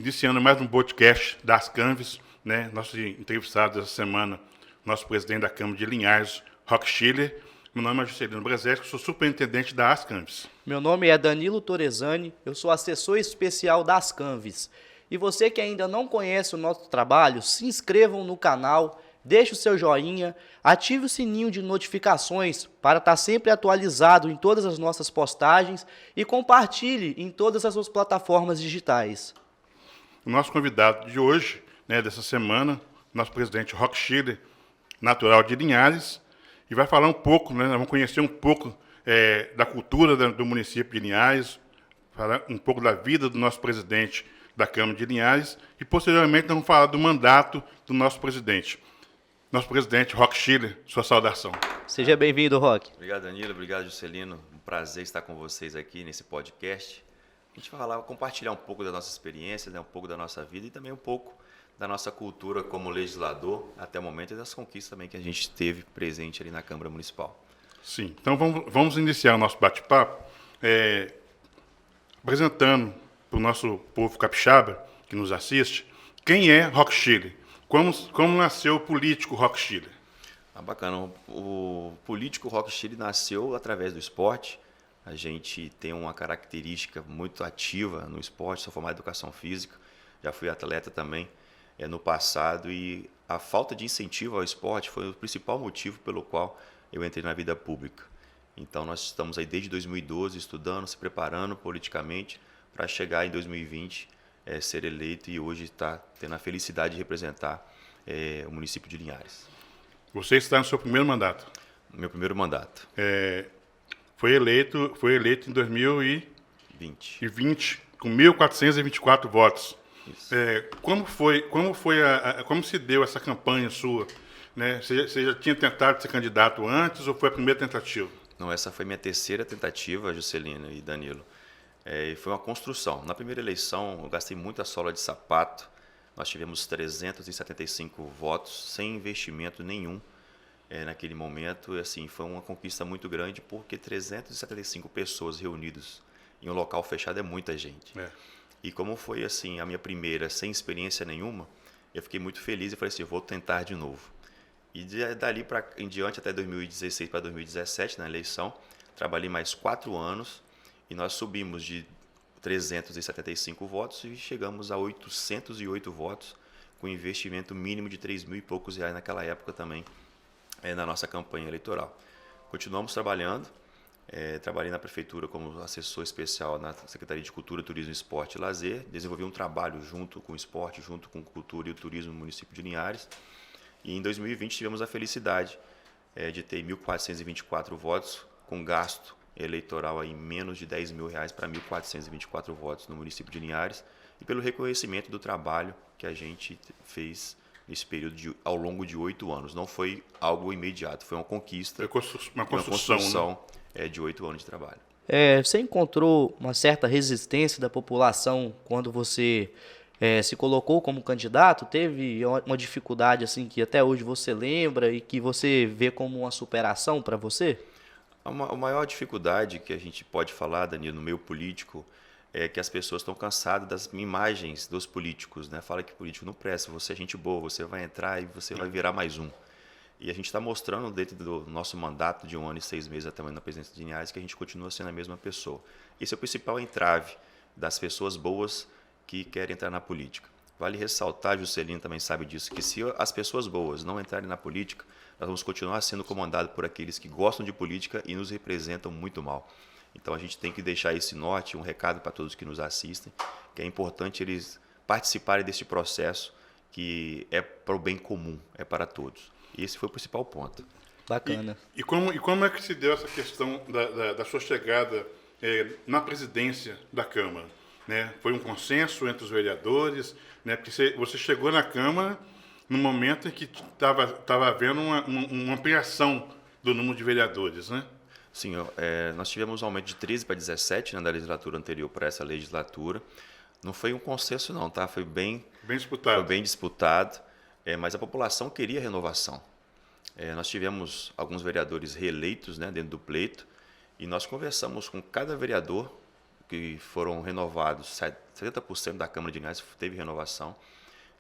Iniciando mais um podcast das Canves, né? Nosso entrevistado essa semana, nosso presidente da Câmara de Linhares, Roque Schiller. Meu nome é Juscelino Brezeschi, sou superintendente da Ascanves. Meu nome é Danilo Torezani, eu sou assessor especial das Canves. E você que ainda não conhece o nosso trabalho, se inscrevam no canal, deixe o seu joinha, ative o sininho de notificações para estar sempre atualizado em todas as nossas postagens e compartilhe em todas as suas plataformas digitais. O nosso convidado de hoje, né, dessa semana, nosso presidente Roque Schiller, natural de Linhares, e vai falar um pouco, né, vamos conhecer um pouco da cultura do município de Linhares, falar um pouco da vida do nosso presidente da Câmara de Linhares e, posteriormente, vamos falar do mandato do nosso presidente. Nosso presidente, Roque Schiller, sua saudação. Seja bem-vindo, Roque. Obrigado, Danilo. Obrigado, Juscelino. Um prazer estar com vocês aqui nesse podcast. A gente vai falar, compartilhar um pouco da nossa experiência, né, um pouco da nossa vida e também um pouco da nossa cultura como legislador até o momento e das conquistas também que a gente teve presente ali na Câmara Municipal. Sim, então vamos iniciar o nosso bate-papo apresentando para o nosso povo capixaba que nos assiste quem é Roque Schiller, como nasceu o político Roque Schiller. Bacana, o político Roque Schiller nasceu através do esporte. A gente tem uma característica muito ativa no esporte, sou formado em educação física, já fui atleta também no passado e a falta de incentivo ao esporte foi o principal motivo pelo qual eu entrei na vida pública. Então nós estamos aí desde 2012 estudando, se preparando politicamente para chegar em 2020, ser eleito e hoje estar tendo a felicidade de representar o município de Linhares. Você está no seu primeiro mandato? Meu primeiro mandato. Foi eleito em 2020 com 1.424 votos. Como se deu essa campanha sua? Né? Você já tinha tentado ser candidato antes ou foi a primeira tentativa? Não, essa foi minha terceira tentativa, Juscelino e Danilo. Foi uma construção. Na primeira eleição, eu gastei muita sola de sapato. Nós tivemos 375 votos, sem investimento nenhum naquele momento. E, assim, foi uma conquista muito grande, porque 375 pessoas reunidas em um local fechado é muita gente. E como foi assim a minha primeira, sem experiência nenhuma, eu fiquei muito feliz e falei assim, vou tentar de novo. E dali em diante, até 2016 para 2017, na eleição, trabalhei mais 4 anos e nós subimos de 375 votos e chegamos a 808 votos, com investimento mínimo de 3 mil e poucos reais naquela época também, na nossa campanha eleitoral. Continuamos trabalhando. Trabalhei na prefeitura como assessor especial na Secretaria de Cultura, Turismo, Esporte e Lazer. Desenvolvi um trabalho junto com o esporte, junto com a cultura e o turismo no município de Linhares. E em 2020 tivemos a felicidade de ter 1.424 votos, com gasto eleitoral em menos de 10 mil reais para 1.424 votos no município de Linhares. E pelo reconhecimento do trabalho que a gente fez nesse período ao longo de 8 anos. Não foi algo imediato, foi uma conquista. Foi uma construção, né? De 8 anos de trabalho. Você encontrou uma certa resistência da população quando você se colocou como candidato? Teve uma dificuldade assim que até hoje você lembra e que você vê como uma superação para você? A maior dificuldade que a gente pode falar, Danilo, no meio político, é que as pessoas estão cansadas das imagens dos políticos, né? Fala que político não presta, você é gente boa, você vai entrar e você vai virar mais um. E a gente está mostrando dentro do nosso mandato de 1 ano e 6 meses até na presidência de Linhares que a gente continua sendo a mesma pessoa. Esse é o principal entrave das pessoas boas que querem entrar na política. Vale ressaltar, Juscelino também sabe disso, que se as pessoas boas não entrarem na política, nós vamos continuar sendo comandados por aqueles que gostam de política e nos representam muito mal. Então a gente tem que deixar esse norte, um recado para todos que nos assistem, que é importante eles participarem desse processo que é para o bem comum, é para todos. E esse foi o principal ponto. Bacana. E como é que se deu essa questão da sua chegada na presidência da Câmara? Né? Foi um consenso entre os vereadores, né? Porque você chegou na Câmara no momento em que estava havendo uma ampliação do número de vereadores, né? Sim, nós tivemos um aumento de 13 para 17 na legislatura anterior para essa legislatura. Não foi um consenso não, tá? Foi bem disputado. Foi bem disputado, mas a população queria renovação. Nós tivemos alguns vereadores reeleitos, né, dentro do pleito e nós conversamos com cada vereador que foram renovados, 70% da Câmara de Linhares teve renovação,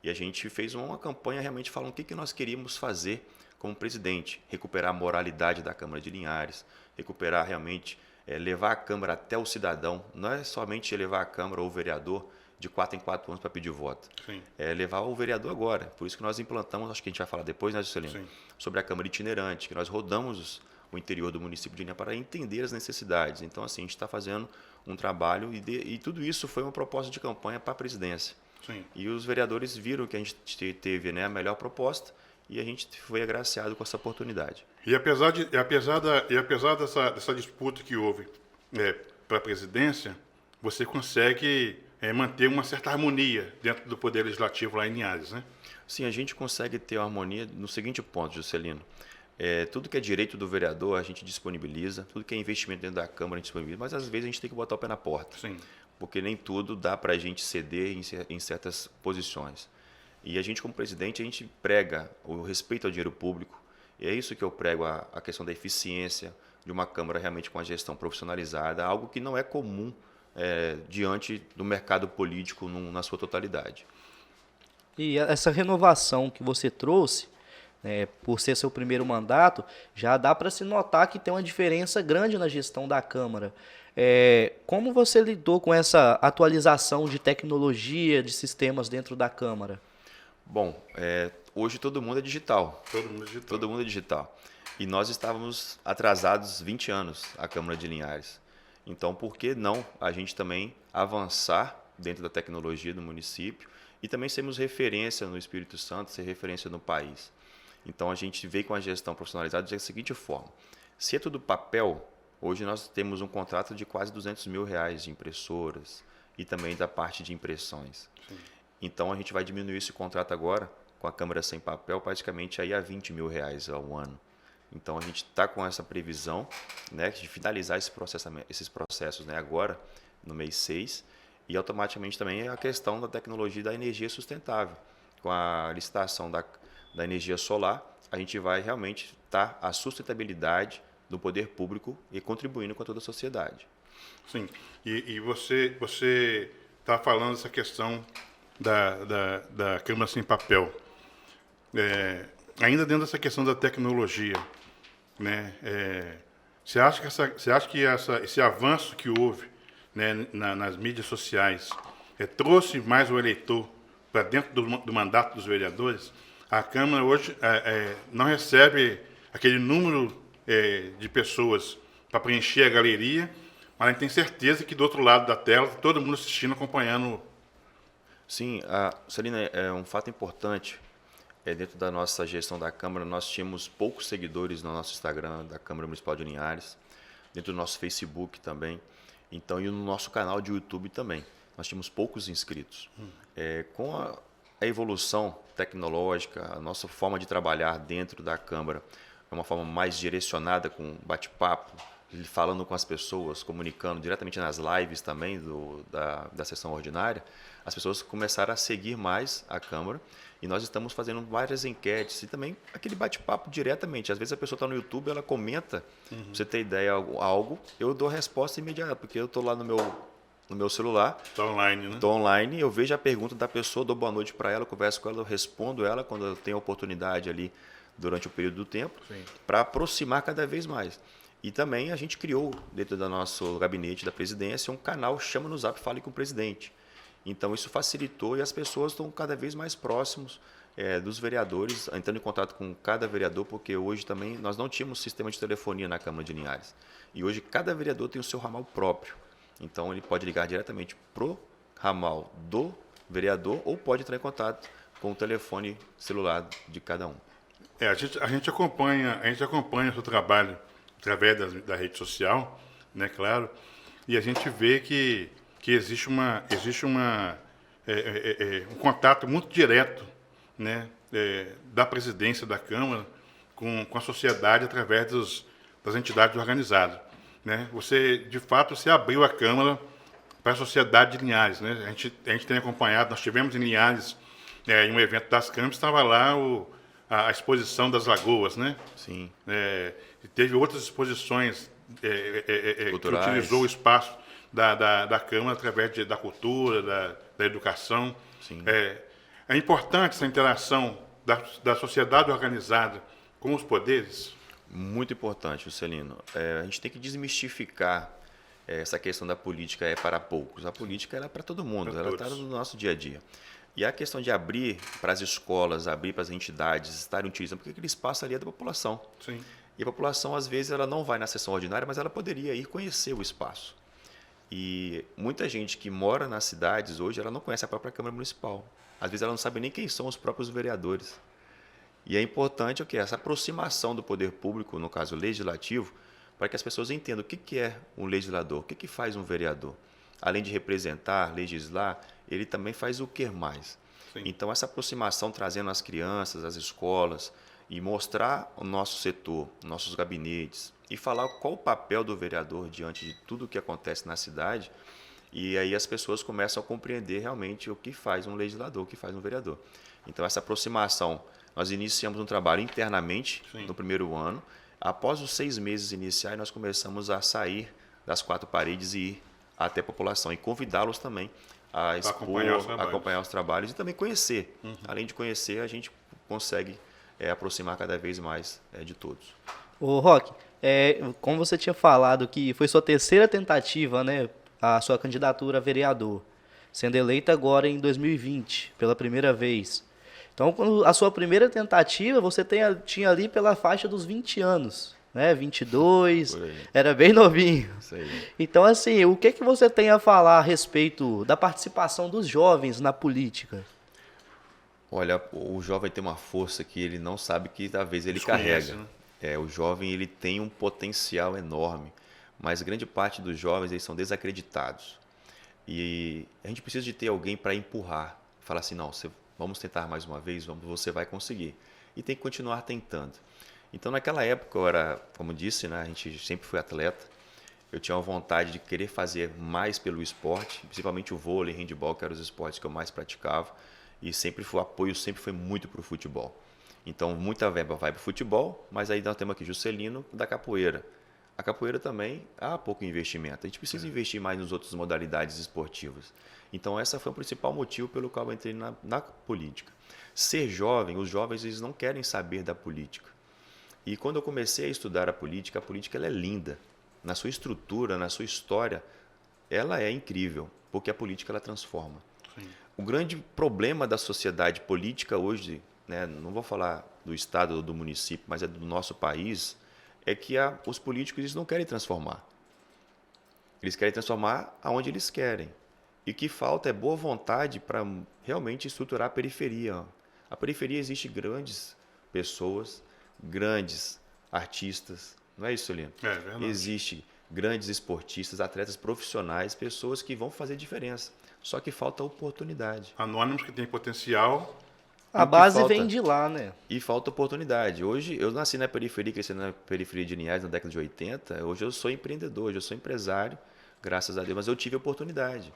e a gente fez uma campanha realmente falando o que nós queríamos fazer como presidente, recuperar a moralidade da Câmara de Linhares, recuperar realmente, levar a Câmara até o cidadão, não é somente levar a Câmara ou o vereador de 4 em 4 anos para pedir voto. Sim. É levar o vereador agora. Por isso que nós implantamos, acho que a gente vai falar depois, né, Juscelino? Sim. Sobre a Câmara itinerante, que nós rodamos o interior do município de Linhares para entender as necessidades. Então, assim, a gente está fazendo um trabalho e tudo isso foi uma proposta de campanha para a presidência. Sim. E os vereadores viram que a gente teve, né, a melhor proposta e a gente foi agraciado com essa oportunidade. E apesar dessa disputa que houve para a presidência, você consegue manter uma certa harmonia dentro do Poder Legislativo lá em Linhares, né? Sim, a gente consegue ter uma harmonia no seguinte ponto, Juscelino. Tudo que é direito do vereador a gente disponibiliza, tudo que é investimento dentro da Câmara a gente disponibiliza, mas às vezes a gente tem que botar o pé na porta. Sim. Porque nem tudo dá para a gente ceder em certas posições. E a gente, como presidente, a gente prega o respeito ao dinheiro público, e é isso que eu prego, a questão da eficiência de uma Câmara realmente com a gestão profissionalizada, algo que não é comum diante do mercado político na sua totalidade. E essa renovação que você trouxe, por ser seu primeiro mandato, já dá para se notar que tem uma diferença grande na gestão da Câmara. Como você lidou com essa atualização de tecnologia, de sistemas dentro da Câmara? Bom, hoje todo mundo é digital. Todo mundo digital. Todo mundo é digital. E nós estávamos atrasados 20 anos, a Câmara de Linhares. Então, por que não a gente também avançar dentro da tecnologia do município e também sermos referência no Espírito Santo, ser referência no país? Então, a gente veio com a gestão profissionalizada da seguinte forma. Se é tudo papel, hoje nós temos um contrato de quase R$200 mil de impressoras e também da parte de impressões. Sim. Então, a gente vai diminuir esse contrato agora, com a Câmara sem papel, praticamente aí a R$20 mil ao ano. Então, a gente está com essa previsão, né, de finalizar esses processos, né, agora, no mês 6, e automaticamente também a questão da tecnologia da energia sustentável. Com a licitação da energia solar, a gente vai realmente estar a sustentabilidade do poder público e contribuindo com toda a sociedade. Sim, e você está falando dessa questão da Câmara sem papel. Ainda dentro dessa questão da tecnologia, né? Você acha que esse avanço que houve, né, nas mídias sociais trouxe mais o eleitor para dentro do mandato dos vereadores? A Câmara hoje não recebe aquele número de pessoas para preencher a galeria, mas a gente tem certeza que do outro lado da tela, todo mundo assistindo, acompanhando. Sim, Celina, é um fato importante. Dentro da nossa gestão da Câmara, nós tínhamos poucos seguidores no nosso Instagram da Câmara Municipal de Linhares, dentro do nosso Facebook também, então, e no nosso canal de YouTube também. Nós tínhamos poucos inscritos. Com a evolução tecnológica, a nossa forma de trabalhar dentro da Câmara é uma forma mais direcionada, com bate-papo, falando com as pessoas, comunicando diretamente nas lives também da sessão ordinária, as pessoas começaram a seguir mais a Câmara e nós estamos fazendo várias enquetes e também aquele bate-papo diretamente. Às vezes a pessoa está no YouTube, ela comenta, pra você ter ideia, algo, eu dou a resposta imediata, porque eu estou lá no meu celular. Está online, né? Estou online, eu vejo a pergunta da pessoa, dou boa noite para ela, converso com ela, eu respondo ela quando eu tenho a oportunidade ali durante o período do tempo, para aproximar cada vez mais. E também a gente criou, dentro do nosso gabinete da presidência, um canal Chama no Zap, Fale com o Presidente. Então, isso facilitou e as pessoas estão cada vez mais próximos dos vereadores, entrando em contato com cada vereador, porque hoje também nós não tínhamos sistema de telefonia na Câmara de Linhares. E hoje cada vereador tem o seu ramal próprio. Então, ele pode ligar diretamente para o ramal do vereador ou pode entrar em contato com o telefone celular de cada um. A gente acompanha o seu trabalho através da rede social, né, claro, e a gente vê que existe um contato muito direto, né, da presidência da Câmara com a sociedade através das entidades organizadas, né? Você, de fato, se abriu a Câmara para a sociedade de Linhares, né? A gente tem acompanhado, nós tivemos em Linhares, em um evento das câmaras, estava lá a exposição das lagoas, né? Sim. Teve outras exposições que Culturais. utilizou o espaço da Câmara através da cultura, da educação. Sim. É importante essa interação da sociedade organizada com os poderes? Muito importante, Juscelino. A gente tem que desmistificar essa questão da política é para poucos. A política ela é para todo mundo, Para ela está todos. no nosso dia a dia. E a questão de abrir para as escolas, abrir para as entidades estarem utilizando, porque aquele espaço ali é da população. Sim. E a população, às vezes, ela não vai na sessão ordinária, mas ela poderia ir conhecer o espaço. E muita gente que mora nas cidades hoje, ela não conhece a própria Câmara Municipal. Às vezes ela não sabe nem quem são os próprios vereadores. E é importante o quê? Essa aproximação do poder público, no caso legislativo, para que as pessoas entendam o que é um legislador, o que faz um vereador. Além de representar, legislar, ele também faz o que mais. Sim. Então, essa aproximação trazendo as crianças, as escolas, e mostrar o nosso setor, nossos gabinetes, e falar qual o papel do vereador diante de tudo o que acontece na cidade, e aí as pessoas começam a compreender realmente o que faz um legislador, o que faz um vereador. Então, essa aproximação, nós iniciamos um trabalho internamente Sim. no primeiro ano. Após os 6 meses iniciais, nós começamos a sair das 4 paredes e ir até a população e convidá-los também a expor, acompanhar os trabalhos e também conhecer. Além de conhecer, a gente consegue aproximar cada vez mais de todos. Ô, Roque, como você tinha falado que foi sua terceira tentativa, né, a sua candidatura a vereador, sendo eleita agora em 2020, pela primeira vez. Então, quando a sua primeira tentativa, você tinha ali pela faixa dos 20 anos, né, 22, Por aí. era bem novinho. Isso aí. Então, assim, o que você tem a falar a respeito da participação dos jovens na política? Olha, o jovem tem uma força que ele não sabe que talvez ele Desconhece, carrega. né? O jovem ele tem um potencial enorme, mas grande parte dos jovens eles são desacreditados. E a gente precisa de ter alguém para empurrar, falar assim, não, vamos tentar mais uma vez, você vai conseguir. E tem que continuar tentando. Então, naquela época, eu era, como disse, né, a gente sempre foi atleta. Eu tinha uma vontade de querer fazer mais pelo esporte, principalmente o vôlei, handebol, que eram os esportes que eu mais praticava. E o apoio sempre foi muito para o futebol. Então, muita verba vai para o futebol, mas aí nós temos aqui Juscelino da capoeira. A capoeira também há pouco investimento. A gente precisa investir mais nas outras modalidades esportivas. Então, esse foi o principal motivo pelo qual eu entrei na política. Ser jovem, os jovens eles não querem saber da política. E quando eu comecei a estudar a política ela é linda. Na sua estrutura, na sua história, ela é incrível, porque a política ela transforma. Sim. O grande problema da sociedade política hoje, né, não vou falar do estado ou do município, mas é do nosso país, é que os políticos eles não querem transformar. Eles querem transformar aonde eles querem. E o que falta é boa vontade para realmente estruturar a periferia. A periferia existe grandes pessoas, grandes artistas, não é isso, Celino? É verdade. Existe grandes esportistas, atletas profissionais, pessoas que vão fazer diferença. Só que falta oportunidade. Anônimos que têm potencial. A que base falta? vem de lá, né? E falta oportunidade. Hoje, eu nasci na periferia, cresci na periferia de Linhares na década de 80. Hoje eu sou empreendedor, hoje eu sou empresário, graças a Deus, mas eu tive oportunidade.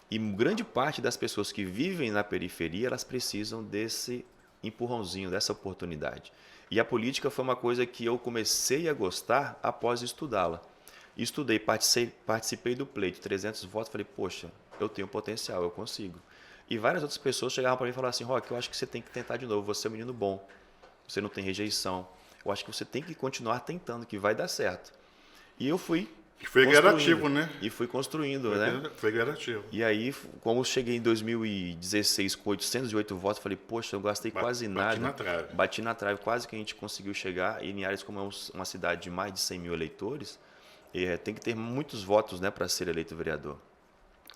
E grande parte das pessoas que vivem na periferia, elas precisam desse empurrãozinho, dessa oportunidade. E a política foi uma coisa que eu comecei a gostar após estudá-la. Estudei, participei do pleito, 300 votos, falei, poxa, eu tenho potencial, eu consigo. E várias outras pessoas chegavam para mim e falavam assim, Roque, eu acho que você tem que tentar de novo, você é um menino bom, você não tem rejeição, eu acho que você tem que continuar tentando, que vai dar certo. E eu fui Foi construindo, gradativo, né? E fui construindo, né? Foi gradativo. E aí, como eu cheguei em 2016 com 808 votos, falei, poxa, eu gastei quase nada. Bati na trave. Bati na trave, quase que a gente conseguiu chegar. E Linhares, como é uma cidade de mais de 100 mil eleitores, tem que ter muitos votos, né, para ser eleito vereador.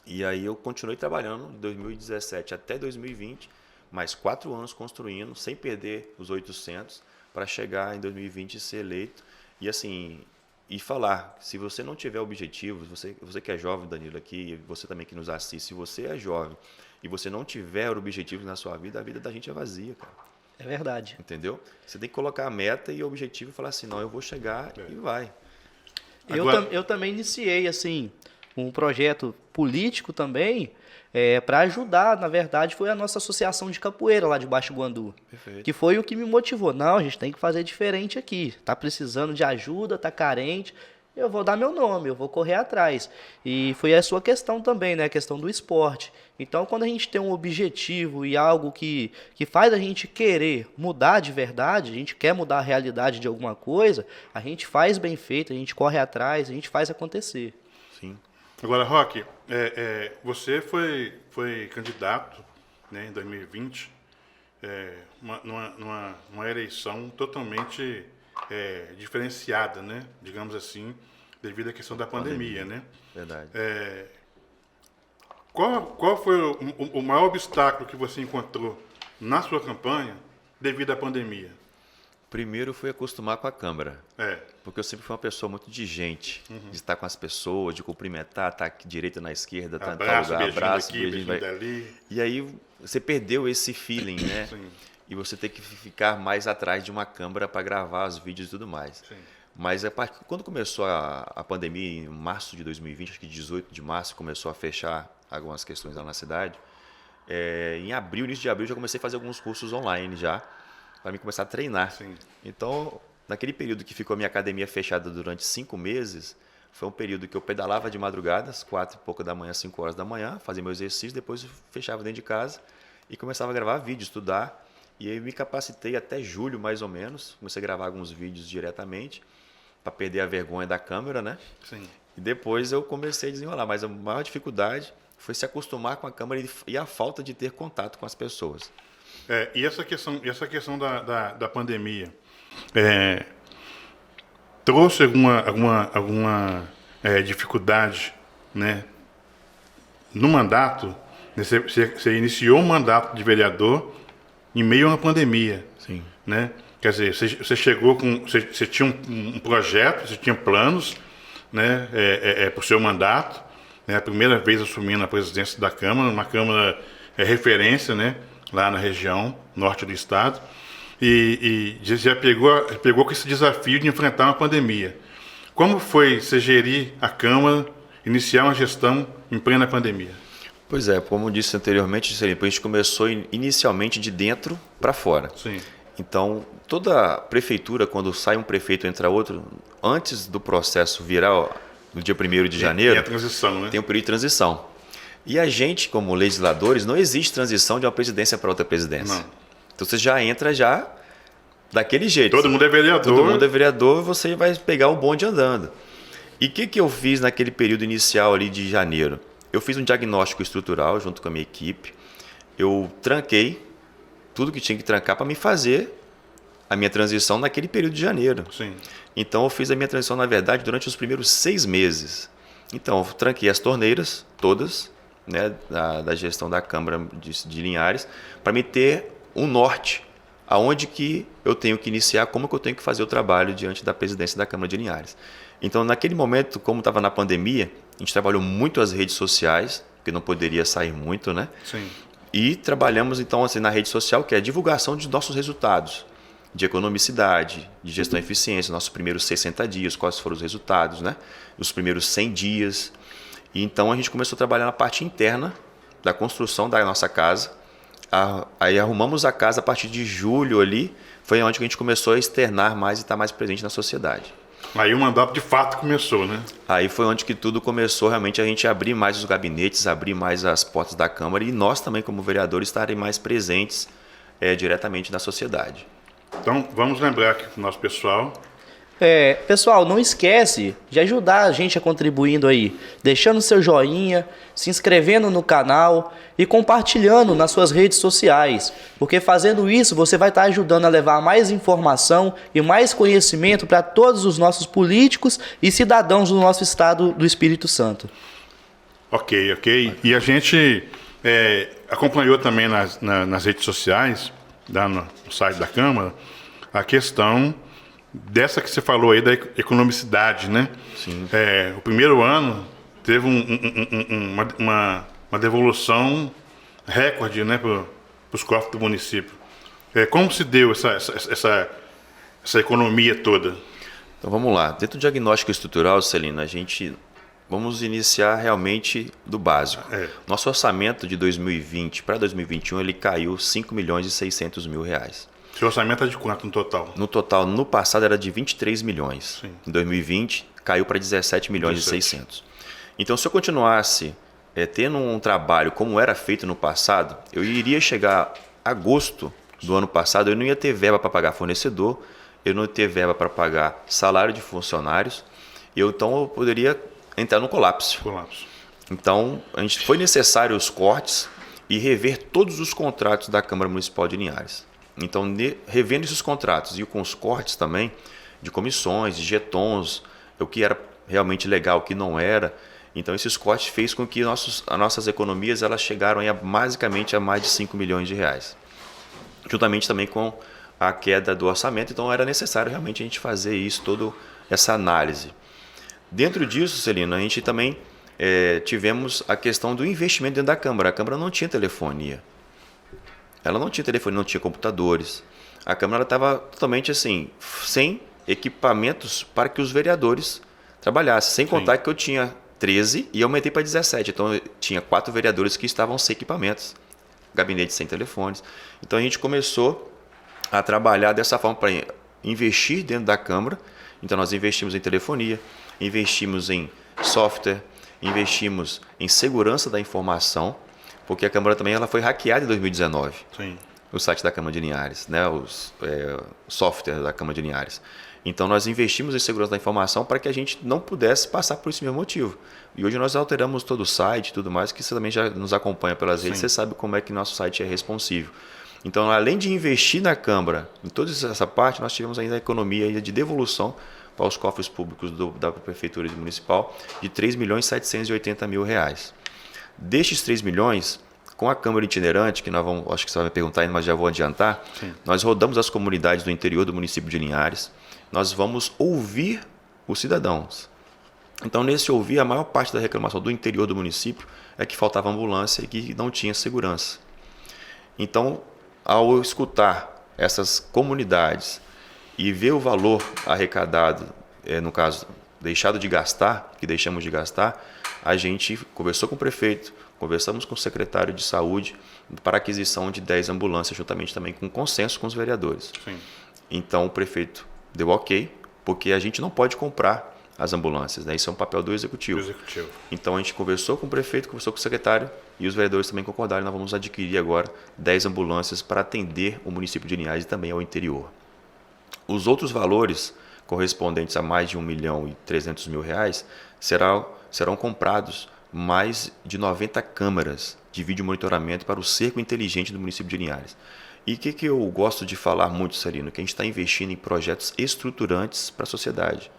E aí eu continuei trabalhando de 2017 até 2020, mais 4 anos construindo, sem perder os 800, para chegar em 2020 e ser eleito. E assim, e falar, se você não tiver objetivos, você que é jovem, Danilo, aqui, e você também que nos assiste, se você é jovem e você não tiver objetivos na sua vida, a vida da gente é vazia, cara. É verdade. Entendeu? Você tem que colocar a meta e o objetivo e falar assim, não, eu vou chegar e vai. Agora- Eu também iniciei, assim, um projeto político também, para ajudar, na verdade, foi a nossa associação de capoeira lá de Baixo Guandu. Perfeito. Que foi o que me motivou. Não, a gente tem que fazer diferente aqui. Tá precisando de ajuda, tá carente. eu vou dar meu nome, eu vou correr atrás. E foi a sua questão também, né? A questão do esporte. Então, quando a gente tem um objetivo e algo que faz a gente querer mudar de verdade, a gente quer mudar a realidade de alguma coisa, a gente faz bem feito, a gente corre atrás, a gente faz acontecer. Sim. Agora, Roque, você foi candidato, né, em 2020, numa eleição totalmente diferenciada, né, digamos assim, devido à questão da pandemia, né? Verdade. Qual foi o maior obstáculo que você encontrou na sua campanha devido à pandemia? Primeiro foi acostumar com a câmera. Porque eu sempre fui uma pessoa muito de gente, de estar com as pessoas, de cumprimentar, estar aqui direita na esquerda, estar em tal lugar, abraço, beijinho dali. E aí você perdeu esse feeling, né? Sim. E você tem que ficar mais atrás de uma câmera para gravar os vídeos e tudo mais. Sim. Mas quando começou a pandemia, em março de 2020, acho que 18 de março, começou a fechar algumas questões lá na cidade. Em abril, início de abril, já comecei a fazer alguns cursos online já, para mim começar a treinar. Sim. Então, naquele período que ficou a minha academia fechada durante 5 meses, foi um período que eu pedalava de madrugada, às 4 e pouco da manhã, 5 horas da manhã, fazia meu exercício, depois eu fechava dentro de casa e começava a gravar vídeo, estudar. E aí me capacitei até julho, mais ou menos. Comecei a gravar alguns vídeos diretamente, para perder a vergonha da câmera, né? Sim. E depois eu comecei a desenrolar, mas a maior dificuldade foi se acostumar com a câmera e a falta de ter contato com as pessoas. E essa questão da pandemia trouxe alguma dificuldade, né, no mandato? Você iniciou um mandato de vereador em meio a uma pandemia. Sim. Né? Quer dizer, você chegou com... Você tinha um projeto, você tinha planos, né, para o seu mandato, né, a primeira vez assumindo a presidência da Câmara, uma Câmara referência, né, lá na região norte do estado, e já pegou com esse desafio de enfrentar uma pandemia. Como foi você gerir a Câmara, iniciar uma gestão em plena pandemia? Pois é, como eu disse anteriormente, a gente começou inicialmente de dentro para fora. Sim. Então, toda prefeitura, quando sai um prefeito e entra outro, antes do processo virar no dia 1º de janeiro, Tem a transição, né? tem um período de transição. E a gente, como legisladores, não existe transição de uma presidência para outra presidência. Não. Então, você já entra já daquele jeito. Todo mundo é vereador. Todo mundo é vereador, você vai pegar o bonde andando. E o que eu fiz naquele período inicial ali de janeiro? Eu fiz um diagnóstico estrutural junto com a minha equipe. Eu tranquei tudo que tinha que trancar para me fazer a minha transição naquele período de janeiro. Sim. Então, eu fiz a minha transição, na verdade, durante os primeiros 6 meses. Então, eu tranquei as torneiras todas, né, da gestão da Câmara de Linhares, para me ter um norte, aonde que eu tenho que iniciar, como que eu tenho que fazer o trabalho diante da presidência da Câmara de Linhares. Então, naquele momento, como estava na pandemia, a gente trabalhou muito as redes sociais, porque não poderia sair muito, né? Sim. E trabalhamos, então, assim, na rede social, que é a divulgação de nossos resultados, de economicidade, de gestão e eficiência, nossos primeiros 60 dias, quais foram os resultados, né? Os primeiros 100 dias. E então, a gente começou a trabalhar na parte interna da construção da nossa casa. Aí arrumamos a casa a partir de julho ali, foi onde a gente começou a externar mais e estar mais presente na sociedade. Aí o mandato de fato começou, né? Aí foi onde que tudo começou realmente a gente abrir mais os gabinetes, abrir mais as portas da Câmara e nós também como vereadores estarem mais presentes diretamente na sociedade. Então vamos lembrar aqui para o nosso pessoal. Pessoal, não esquece de ajudar a gente a contribuindo aí, deixando seu joinha, se inscrevendo no canal e compartilhando nas suas redes sociais, porque fazendo isso você vai estar ajudando a levar mais informação e mais conhecimento para todos os nossos políticos e cidadãos do nosso estado do Espírito Santo. Ok. E a gente acompanhou também nas redes sociais, lá no site da Câmara, a questão dessa que você falou aí da economicidade, né? Sim. O primeiro ano teve uma devolução recorde, né, para os cofres do município. Como se deu essa economia toda? Então vamos lá. Dentro do diagnóstico estrutural, Celina, vamos iniciar realmente do básico. Nosso orçamento de 2020 para 2021 ele caiu 5.600.000 reais. Seu orçamento é de quanto no total? No total, no passado era de 23 milhões. Sim. Em 2020 caiu para 17 milhões e 600. Então, se eu continuasse tendo um trabalho como era feito no passado, eu iria chegar a agosto do ano passado, eu não ia ter verba para pagar fornecedor, eu não ia ter verba para pagar salário de funcionários, então eu poderia entrar no colapso. Então, foi necessário os cortes e rever todos os contratos da Câmara Municipal de Linhares. Então, revendo esses contratos e com os cortes também, de comissões, de jetons, o que era realmente legal, o que não era. Então, esses cortes fez com que as nossas economias elas chegaram basicamente a mais de 5 milhões de reais. Juntamente também com a queda do orçamento, então era necessário realmente a gente fazer isso, toda essa análise. Dentro disso, Celino, a gente também tivemos a questão do investimento dentro da Câmara. A Câmara não tinha telefonia. Ela não tinha telefonia, não tinha computadores. A Câmara estava totalmente assim, sem equipamentos para que os vereadores trabalhassem. Sem contar que eu tinha 13 e aumentei para 17. Então, eu tinha 4 vereadores que estavam sem equipamentos. Gabinete sem telefones. Então, a gente começou a trabalhar dessa forma para investir dentro da Câmara. Então, nós investimos em telefonia, investimos em software, investimos em segurança da informação, porque a Câmara também ela foi hackeada em 2019. Sim. O site da Câmara de Linhares, né? O software da Câmara de Linhares. Então, nós investimos em segurança da informação para que a gente não pudesse passar por esse mesmo motivo. E hoje nós alteramos todo o site e tudo mais, que você também já nos acompanha pelas redes, você sabe como é que nosso site é responsivo. Então, além de investir na Câmara, em toda essa parte, nós tivemos ainda a economia de devolução para os cofres públicos da Prefeitura Municipal de R$ 3.780.000. Destes 3 milhões, com a Câmara itinerante, que nós vamos, acho que você vai me perguntar ainda, mas já vou adiantar, nós rodamos as comunidades do interior do município de Linhares, nós vamos ouvir os cidadãos. Então, nesse ouvir, a maior parte da reclamação do interior do município é que faltava ambulância e que não tinha segurança. Então, ao escutar essas comunidades e ver o valor arrecadado, no caso, deixado de gastar, que deixamos de gastar, a gente conversou com o prefeito, conversamos com o secretário de saúde para a aquisição de 10 ambulâncias, juntamente também com consenso com os vereadores. Sim. Então, o prefeito deu ok, porque a gente não pode comprar as ambulâncias, né? Isso é um papel do executivo. Então, a gente conversou com o prefeito, conversou com o secretário e os vereadores também concordaram. Nós vamos adquirir agora 10 ambulâncias para atender o município de Linhares e também ao interior. Os outros valores, correspondentes a mais de R$ 1.300.000, serão comprados mais de 90 câmeras de vídeo monitoramento para o cerco inteligente do município de Linhares. E o que eu gosto de falar muito, Celino, que a gente está investindo em projetos estruturantes para a sociedade.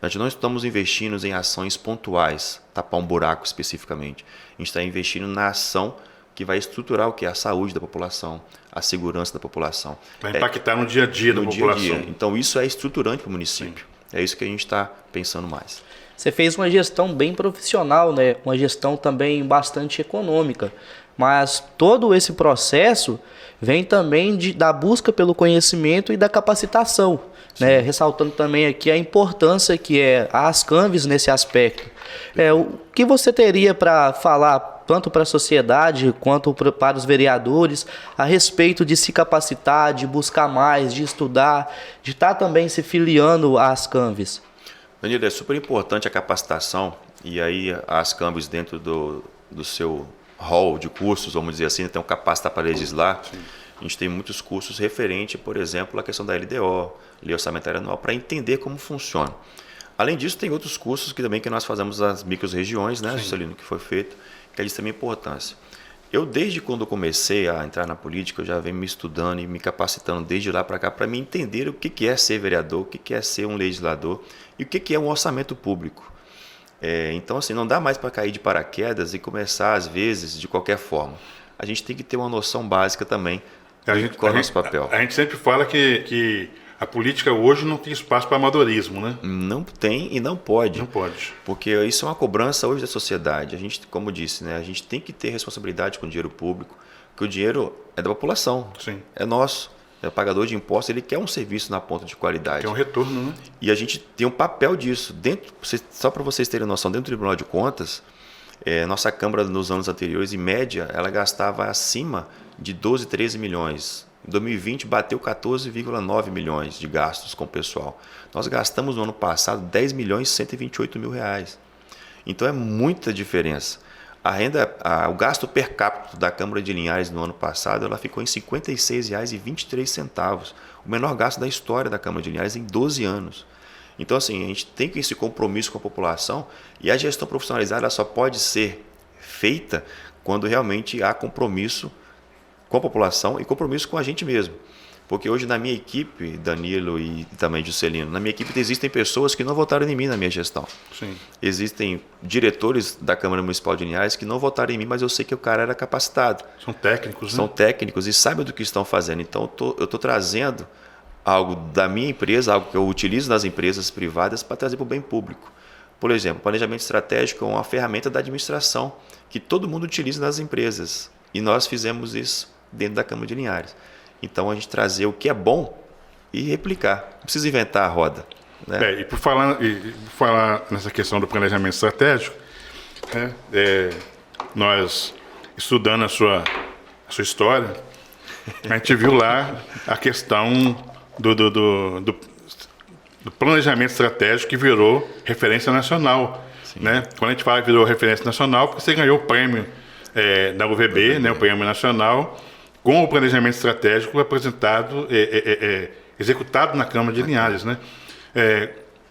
Nós não estamos investindo em ações pontuais, tapar um buraco especificamente. A gente está investindo na ação que vai estruturar o que é a saúde da população, a segurança da população. Vai impactar no dia a dia da população. Dia a dia. Então, isso é estruturante para o município. Sim. É isso que a gente está pensando mais. Você fez uma gestão bem profissional, né? Uma gestão também bastante econômica. Mas todo esse processo vem também da busca pelo conhecimento e da capacitação, né? Ressaltando também aqui a importância que é a Ascanves nesse aspecto. O que você teria para falar, tanto para a sociedade quanto para os vereadores, a respeito de se capacitar, de buscar mais, de estudar, de estar também se filiando às Ascanves? Danilo, é super importante a capacitação, e aí a Ascanves, dentro do seu hall de cursos, vamos dizer assim, tem um capacitar para legislar. Sim. A gente tem muitos cursos referentes, por exemplo, à questão da LDO, Lei Orçamentária Anual, para entender como funciona. Além disso, tem outros cursos que nós fazemos nas micro-regiões, né, Celino, que foi feito, que é de extrema importância. Eu, desde quando comecei a entrar na política, eu já venho me estudando e me capacitando desde lá para cá para me entender o que é ser vereador, o que é ser um legislador e o que é um orçamento público. Então, assim, não dá mais para cair de paraquedas e começar, às vezes, de qualquer forma. A gente tem que ter uma noção básica também do qual é o nosso papel. A gente sempre fala que a política hoje não tem espaço para amadorismo, né? Não tem e não pode. Não pode. Porque isso é uma cobrança hoje da sociedade. A gente, como disse, né, a gente tem que ter responsabilidade com o dinheiro público, porque o dinheiro é da população, Sim. É nosso. É o pagador de impostos, ele quer um serviço na ponta de qualidade. Quer um retorno, né? E a gente tem um papel disso. Só para vocês terem noção, dentro do Tribunal de Contas, nossa Câmara nos anos anteriores, em média, ela gastava acima de 12, 13 milhões Em 2020 bateu 14,9 milhões de gastos com o pessoal. Nós gastamos no ano passado 10 milhões e 128 mil reais. Então é muita diferença. O gasto per capita da Câmara de Linhares no ano passado ela ficou em R$ 56,23. O menor gasto da história da Câmara de Linhares em 12 anos. Então, assim, a gente tem esse compromisso com a população e a gestão profissionalizada ela só pode ser feita quando realmente há compromisso com a população e compromisso com a gente mesmo. Porque hoje na minha equipe, Danilo e também Juscelino, na minha equipe existem pessoas que não votaram em mim na minha gestão. Sim. Existem diretores da Câmara Municipal de Linhares que não votaram em mim, mas eu sei que o cara era capacitado. São técnicos, São né? técnicos e sabem do que estão fazendo. Então eu estou trazendo algo da minha empresa, algo que eu utilizo nas empresas privadas para trazer para o bem público. Por exemplo, planejamento estratégico é uma ferramenta da administração que todo mundo utiliza nas empresas. E nós fizemos isso dentro da Câmara de Linhares. Então, a gente trazer o que é bom e replicar. Não precisa inventar a roda. Né? E por falar nessa questão do planejamento estratégico, né, nós, estudando a sua história, a gente viu lá a questão do planejamento estratégico que virou referência nacional. Né? Quando a gente fala que virou referência nacional, porque você ganhou o prêmio da UVB, né, o prêmio nacional, com o planejamento estratégico apresentado, executado na Câmara de Linhares. Né?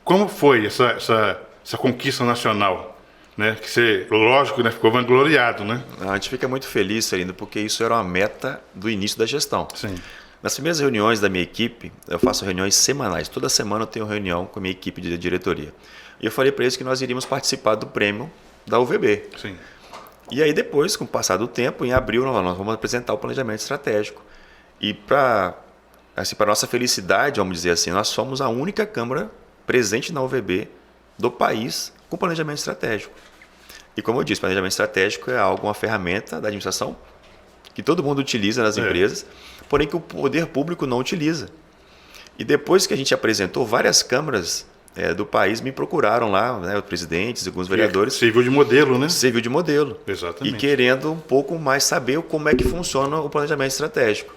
Como foi essa conquista nacional? Né? Que você, lógico, né, ficou vangloriado. Né? A gente fica muito feliz, Celino, porque isso era uma meta do início da gestão. Sim. Nas primeiras reuniões da minha equipe, eu faço reuniões semanais. Toda semana eu tenho reunião com a minha equipe de diretoria. E eu falei para eles que nós iríamos participar do prêmio da UVB. Sim. E aí depois, com o passar do tempo, em abril nós vamos apresentar o planejamento estratégico. E para nossa felicidade, vamos dizer assim, nós somos a única Câmara presente na UVB do país com planejamento estratégico. E como eu disse, planejamento estratégico é uma ferramenta da administração que todo mundo utiliza nas empresas, porém que o poder público não utiliza. E depois que a gente apresentou, várias câmaras do país me procuraram lá, né, os presidentes, alguns vereadores. Serviu de modelo, né? Serviu de modelo. Exatamente. E querendo um pouco mais saber como é que funciona o planejamento estratégico.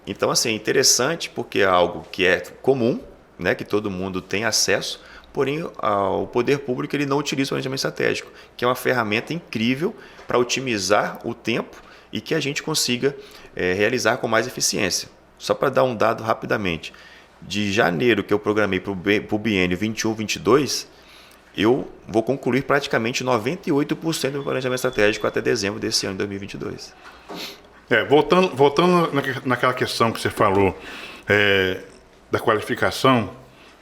Então, assim, é interessante porque é algo que é comum, né, que todo mundo tem acesso, porém o poder público ele não utiliza o planejamento estratégico, que é uma ferramenta incrível para otimizar o tempo e que a gente consiga realizar com mais eficiência. Só para dar um dado rapidamente. De janeiro que eu programei para o biênio 21-22, eu vou concluir praticamente 98% do planejamento estratégico até dezembro desse ano de 2022. Voltando naquela questão que você falou da qualificação,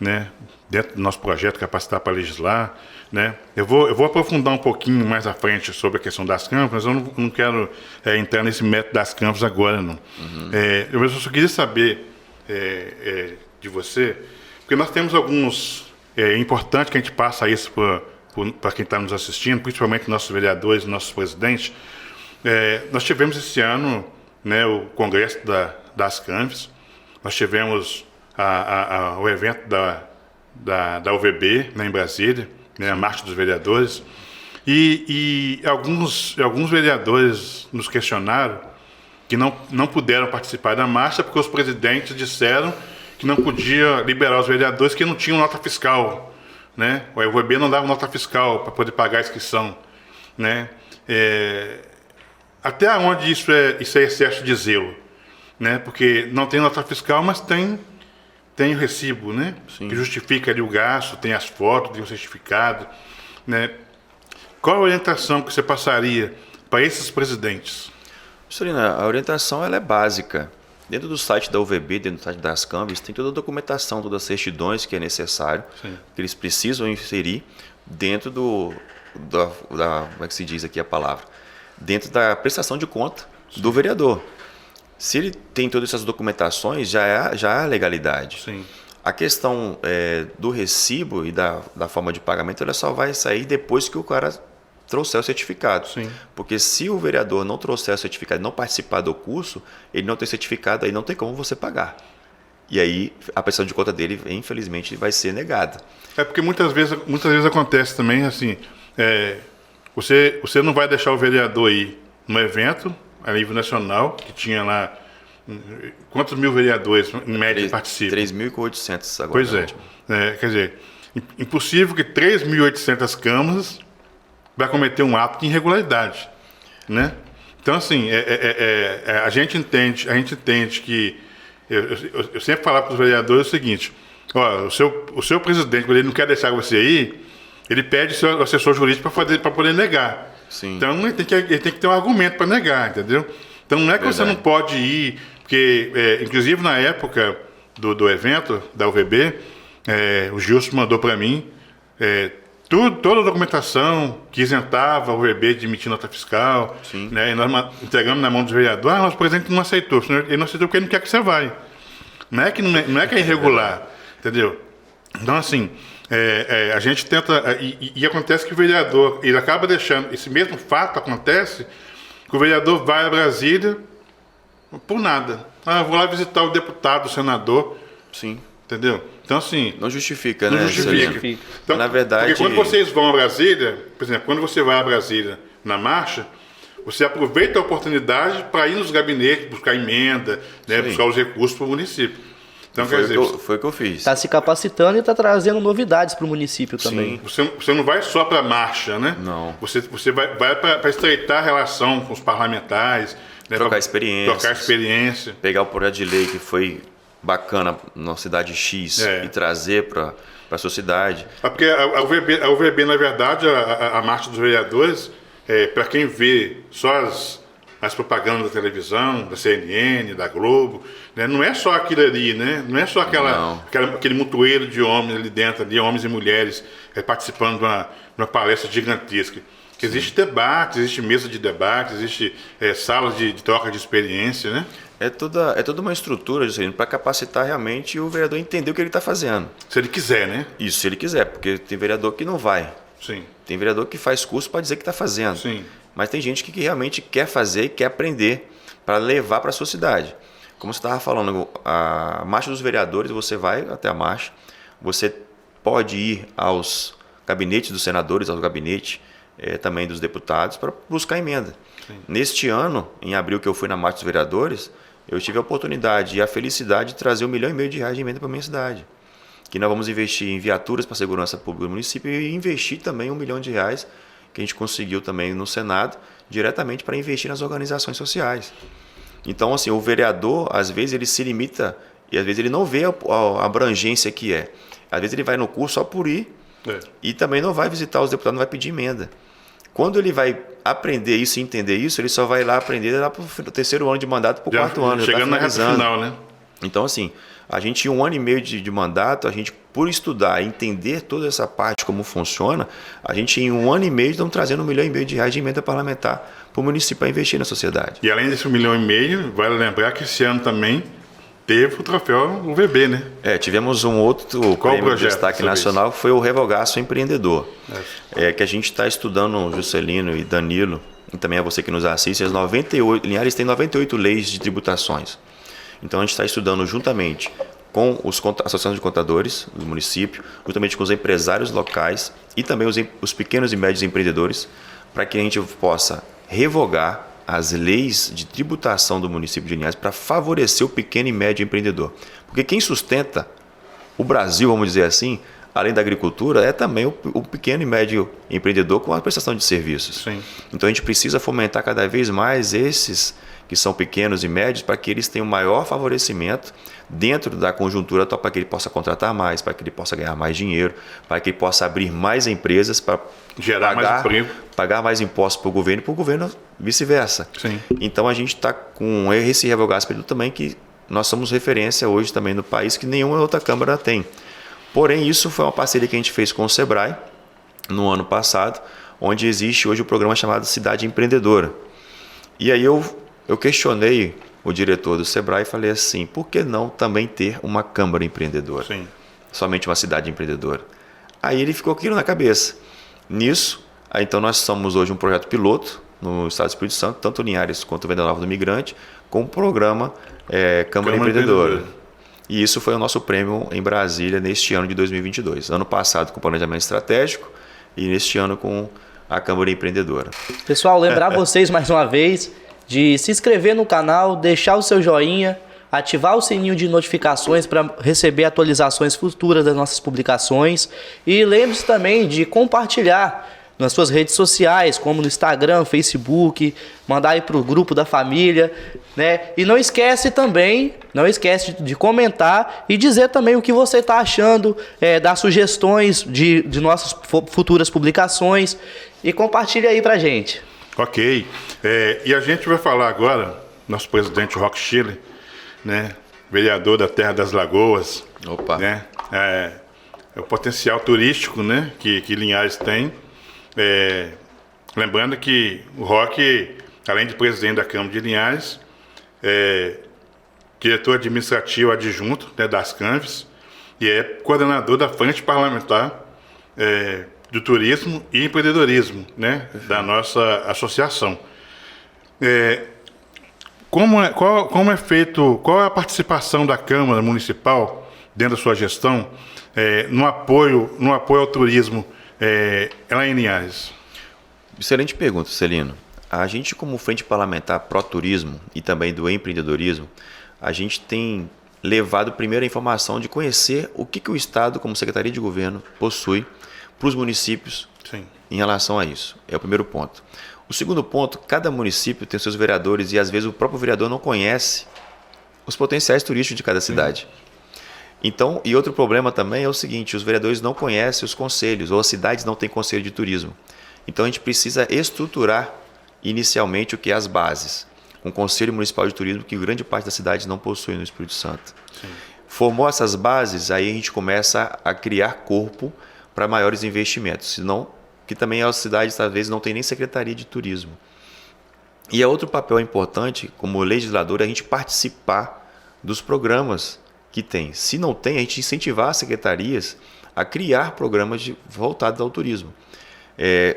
né, dentro do nosso projeto Capacitar para Legislar, né, eu vou aprofundar um pouquinho mais à frente sobre a questão das câmaras, eu não quero entrar nesse método das câmaras agora, não. Uhum. Eu só queria saber de você, porque nós temos alguns... É importante que a gente passe isso para quem está nos assistindo, principalmente nossos vereadores, nossos presidentes. Nós tivemos esse ano, né, o congresso das CANVES, nós tivemos o evento da UVB, né, em Brasília, né, a Marcha dos Vereadores, e alguns vereadores nos questionaram que não puderam participar da marcha porque os presidentes disseram que não podia liberar os vereadores que não tinham nota fiscal, né? O UVB não dava nota fiscal para poder pagar a inscrição, né? Até onde isso é excesso de zelo, né? Porque não tem nota fiscal, mas tem o recibo, né? Sim. Que justifica ali o gasto, tem as fotos, tem o certificado, né? Qual a orientação que você passaria para esses presidentes? Juscelina, a orientação ela é básica. Dentro do site da UVB, dentro do site das câmaras, tem toda a documentação, todas as certidões que é necessário, Sim. que eles precisam inserir dentro como é que se diz aqui a palavra? Dentro da prestação de conta Sim. do vereador. Se ele tem todas essas documentações, já há legalidade. Sim. A questão do recibo e da forma de pagamento, ela só vai sair depois que o cara trouxer o certificado. Sim. Porque se o vereador não trouxer o certificado e não participar do curso, ele não tem certificado, aí não tem como você pagar. E aí a prestação de conta dele, infelizmente, vai ser negada. Porque muitas vezes acontece também assim, você não vai deixar o vereador ir no evento a nível nacional, que tinha lá Quantos mil vereadores, em média, participam? 3.800 agora. Pois é. Quer dizer, impossível que 3.800 câmaras vai cometer um ato de irregularidade, né? Então, assim, a gente entende que... Eu sempre falava para os vereadores o seguinte: ó, o seu presidente, quando ele não quer deixar você ir, ele pede seu assessor jurídico para poder negar. Sim. Então, ele tem que ter um argumento para negar, entendeu? Então, não é que você não pode ir, porque, inclusive, na época do evento da UVB, o Gilson mandou para mim toda a documentação que isentava a UVB de emitir nota fiscal, né, e nós entregamos na mão dos vereadores. Mas o presidente não aceitou. Ele não aceitou porque ele não quer que você vá. Não é que é irregular, entendeu? Então, assim, a gente tenta... E acontece que o vereador, ele acaba deixando... Esse mesmo fato acontece que o vereador vai a Brasília por nada. Vou lá visitar o deputado, o senador. Sim. Entendeu? Então, assim... Não justifica, não né? justifica. Então, na verdade... Porque quando vocês vão a Brasília, por exemplo, quando você vai a Brasília na marcha, você aproveita a oportunidade para ir nos gabinetes, buscar emenda, né, buscar os recursos para o município. Então, quer dizer... Foi o que eu fiz. Está se capacitando e está trazendo novidades para o município também. Você não vai só para a marcha, né? Não. Você vai para estreitar a relação com os parlamentares. Né, trocar experiência. Pegar o projeto de lei que foi bacana na cidade X e trazer para a sua cidade. Porque a UVB, na verdade, a marcha dos vereadores, para quem vê só as propagandas da televisão, da CNN, da Globo, né? Não é só aquilo ali, né? Não é só aquele mutueiro de homens ali dentro, ali, homens e mulheres participando de uma palestra gigantesca. Existe debate, existe mesa de debate, existe salas de troca de experiência, né? É toda uma estrutura para capacitar realmente o vereador entender o que ele está fazendo. Se ele quiser, né? Isso, se ele quiser, porque tem vereador que não vai. Sim. Tem vereador que faz curso para dizer que está fazendo. Sim. Mas tem gente que realmente quer fazer e quer aprender para levar para a sua cidade. Como você estava falando, a marcha dos vereadores, você vai até a marcha, você pode ir aos gabinetes dos senadores, aos gabinetes também dos deputados para buscar emenda. Sim. Neste ano, em abril, que eu fui na marcha dos vereadores, eu tive a oportunidade e a felicidade de trazer R$1,5 milhão de emenda para a minha cidade. Que nós vamos investir em viaturas para a segurança pública do município e investir também R$1 milhão que a gente conseguiu também no Senado, diretamente para investir nas organizações sociais. Então, assim, o vereador, às vezes, ele se limita e às vezes ele não vê a abrangência que é. Às vezes ele vai no curso só por ir e também não vai visitar os deputados, não vai pedir emenda. Quando ele vai aprender isso e entender isso, ele só vai lá aprender lá para o terceiro ano de mandato, para o 4º ano. Chegando na reta final, né? Então, assim, a gente, em 1 ano e meio de mandato, a gente, por estudar e entender toda essa parte, como funciona, a gente, em 1 ano e meio, estamos trazendo R$1,5 milhão de emenda parlamentar para o município para investir na sociedade. E além desse R$1,5 milhão, vale lembrar que esse ano também teve o troféu UVB, né? Tivemos um outro prêmio de destaque nacional, que foi o Revogaço Empreendedor. Que a gente está estudando, o Juscelino e Danilo, e também a você que nos assiste, Linhares tem 98 leis de tributações. Então, a gente está estudando juntamente com a Associação de Contadores do município, juntamente com os empresários locais e também os pequenos e médios empreendedores, para que a gente possa revogar as leis de tributação do município de Linhares para favorecer o pequeno e médio empreendedor. Porque quem sustenta o Brasil, vamos dizer assim, além da agricultura, é também o pequeno e médio empreendedor com a prestação de serviços. Sim. Então, a gente precisa fomentar cada vez mais esses que são pequenos e médios, para que eles tenham maior favorecimento dentro da conjuntura atual, para que ele possa contratar mais, para que ele possa ganhar mais dinheiro, para que ele possa abrir mais empresas, para gerar mais emprego, pagar mais impostos para o governo vice-versa. Sim. Então, a gente está com esse Revogaço Empreendedor também, que nós somos referência hoje também no país, que nenhuma outra Câmara tem. Porém, isso foi uma parceria que a gente fez com o Sebrae no ano passado, onde existe hoje o programa chamado Cidade Empreendedora. E aí eu questionei o diretor do Sebrae e falei assim, por que não também ter uma Câmara Empreendedora? Sim. Somente uma cidade empreendedora. Aí ele ficou com aquilo na cabeça. Nisso, então nós somos hoje um projeto piloto no Estado do Espírito Santo, tanto Linhares quanto Venda Nova do Migrante, com o programa Câmara Empreendedora. E isso foi o nosso prêmio em Brasília neste ano de 2022. Ano passado com o planejamento estratégico e neste ano com a Câmara Empreendedora. Pessoal, lembrar vocês mais uma vez de se inscrever no canal, deixar o seu joinha, ativar o sininho de notificações para receber atualizações futuras das nossas publicações. E lembre-se também de compartilhar nas suas redes sociais, como no Instagram, Facebook, mandar aí para o grupo da família, né? E não esquece de comentar e dizer também o que você está achando, dar sugestões de nossas futuras publicações e compartilha aí pra gente. Ok. E a gente vai falar agora, nosso presidente Roque Schiller, né? Vereador da Terra das Lagoas. Opa. Né? O potencial turístico, né? que Linhares tem. Lembrando que o Roque, além de presidente da Câmara de Linhares, diretor administrativo adjunto, né, das CANVES, e é coordenador da Frente Parlamentar do Turismo e Empreendedorismo, né, da nossa associação. Qual é a participação da Câmara Municipal dentro da sua gestão no apoio ao turismo lá em Linhares? Excelente pergunta, Celino. A gente, como Frente Parlamentar pró-turismo e também do empreendedorismo, a gente tem levado primeiro a informação de conhecer o que o Estado, como Secretaria de Governo, possui para os municípios. Sim. Em relação a isso. É o primeiro ponto. O segundo ponto, cada município tem seus vereadores e às vezes o próprio vereador não conhece os potenciais turísticos de cada cidade. Então, e outro problema também é o seguinte, os vereadores não conhecem os conselhos, ou as cidades não têm conselho de turismo. Então a gente precisa estruturar inicialmente o que é as bases. Um conselho municipal de turismo que grande parte das cidades não possui no Espírito Santo. Sim. Formou essas bases, aí a gente começa a criar corpo para maiores investimentos, senão que também as cidades talvez não tem nem secretaria de turismo. E é outro papel importante, como legislador, a gente participar dos programas que tem. Se não tem, a gente incentivar as secretarias a criar programas voltados ao turismo.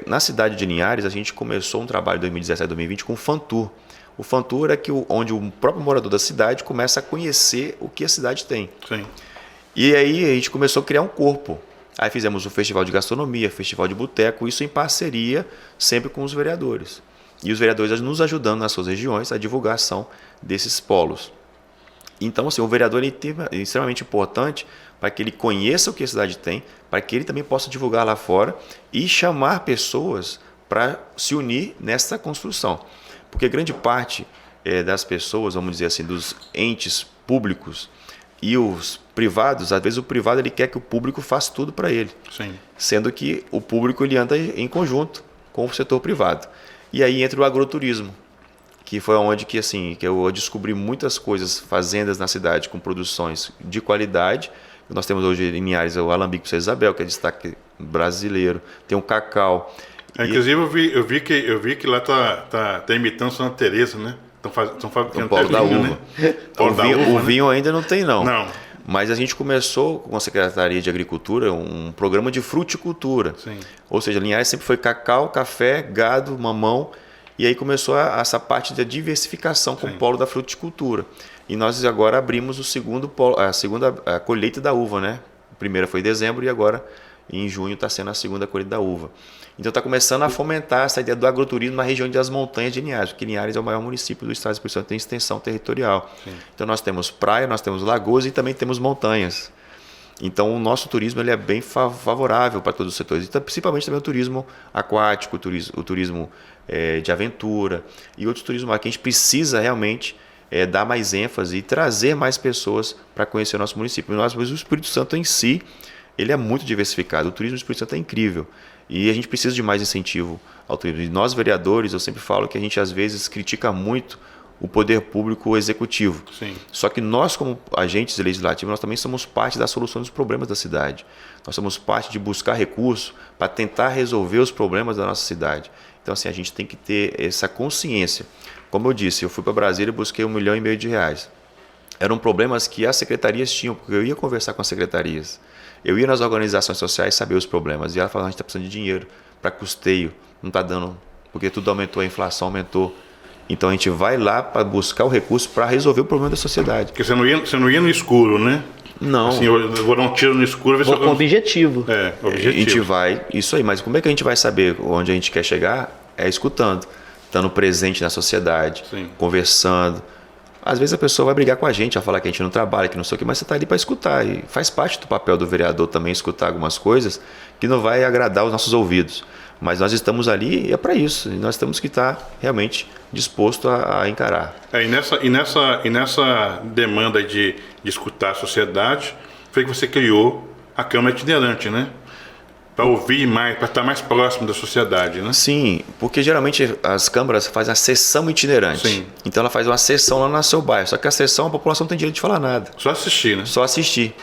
Na cidade de Linhares, a gente começou um trabalho em 2017 e 2020 com o FanTour. O FanTour é onde o próprio morador da cidade começa a conhecer o que a cidade tem. Sim. E aí a gente começou a criar um corpo. Aí fizemos o Festival de Gastronomia, Festival de Boteco, isso em parceria sempre com os vereadores. E os vereadores nos ajudando nas suas regiões a divulgação desses polos. Então, assim, o vereador é extremamente importante para que ele conheça o que a cidade tem, para que ele também possa divulgar lá fora e chamar pessoas para se unir nessa construção. Porque grande parte das pessoas, vamos dizer assim, dos entes públicos e os privados, às vezes o privado ele quer que o público faça tudo para ele. Sim. Sendo que o público ele anda em conjunto com o setor privado. E aí entra o agroturismo, que foi onde que eu descobri muitas coisas, fazendas na cidade com produções de qualidade. Nós temos hoje em Linhares o Alambique Princesa Isabel, que é destaque brasileiro, tem o cacau. Inclusive eu vi que lá tá imitando Santa Teresa, né? Estão fabricando o polo da uva. Né? O vinho ainda não tem não. Não. Mas a gente começou com a Secretaria de Agricultura um programa de fruticultura. Sim. Ou seja, Linhares sempre foi cacau, café, gado, mamão. E aí começou essa parte da diversificação com o polo da fruticultura. E nós agora abrimos o segundo polo, a colheita da uva, né? A primeira foi em dezembro e agora em junho está sendo a segunda colheita da uva. Então está começando a fomentar essa ideia do agroturismo na região das montanhas de Linhares, porque Linhares é o maior município do estado do Espírito Santo, tem extensão territorial. Sim. Então nós temos praia, nós temos lagoas e também temos montanhas. Então o nosso turismo ele é bem favorável para todos os setores, e principalmente também o turismo aquático, o turismo de aventura e outros turismos que a gente precisa realmente dar mais ênfase e trazer mais pessoas para conhecer o nosso município. O Espírito Santo em si ele é muito diversificado, o turismo do Espírito Santo é incrível e a gente precisa de mais incentivo ao turismo. E nós vereadores, eu sempre falo que a gente às vezes critica muito o poder público executivo. Sim. Só que nós, como agentes legislativos, nós também somos parte da solução dos problemas da cidade. Nós somos parte de buscar recursos para tentar resolver os problemas da nossa cidade. Então, assim, a gente tem que ter essa consciência. Como eu disse, eu fui para Brasília e busquei R$ 1,5 milhão. Eram problemas que as secretarias tinham, porque eu ia conversar com as secretarias. Eu ia nas organizações sociais saber os problemas. E ela falava, a gente está precisando de dinheiro para custeio. Não está dando, porque tudo aumentou, a inflação aumentou. Então a gente vai lá para buscar o recurso para resolver o problema da sociedade. Porque você não ia no escuro, né? Não. Assim, eu vou dar um tiro no escuro. Com objetivo. Objetivo. A gente vai, isso aí, mas como é que a gente vai saber onde a gente quer chegar? É escutando. estando presente na sociedade, Sim. conversando. Às vezes a pessoa vai brigar com a gente, vai falar que a gente não trabalha, que não sei o quê, mas você está ali para escutar. E faz parte do papel do vereador também escutar algumas coisas que não vai agradar os nossos ouvidos. Mas nós estamos ali e é para isso. E nós temos que estar realmente disposto a encarar. E nessa demanda de escutar a sociedade, foi que você criou a Câmara Itinerante, né? Para ouvir mais, para estar mais próximo da sociedade, né? Sim, porque geralmente as câmaras fazem a sessão itinerante. Sim. Então ela faz uma sessão lá no seu bairro. Só que a sessão a população não tem direito de falar nada. Só assistir, né? Só assistir.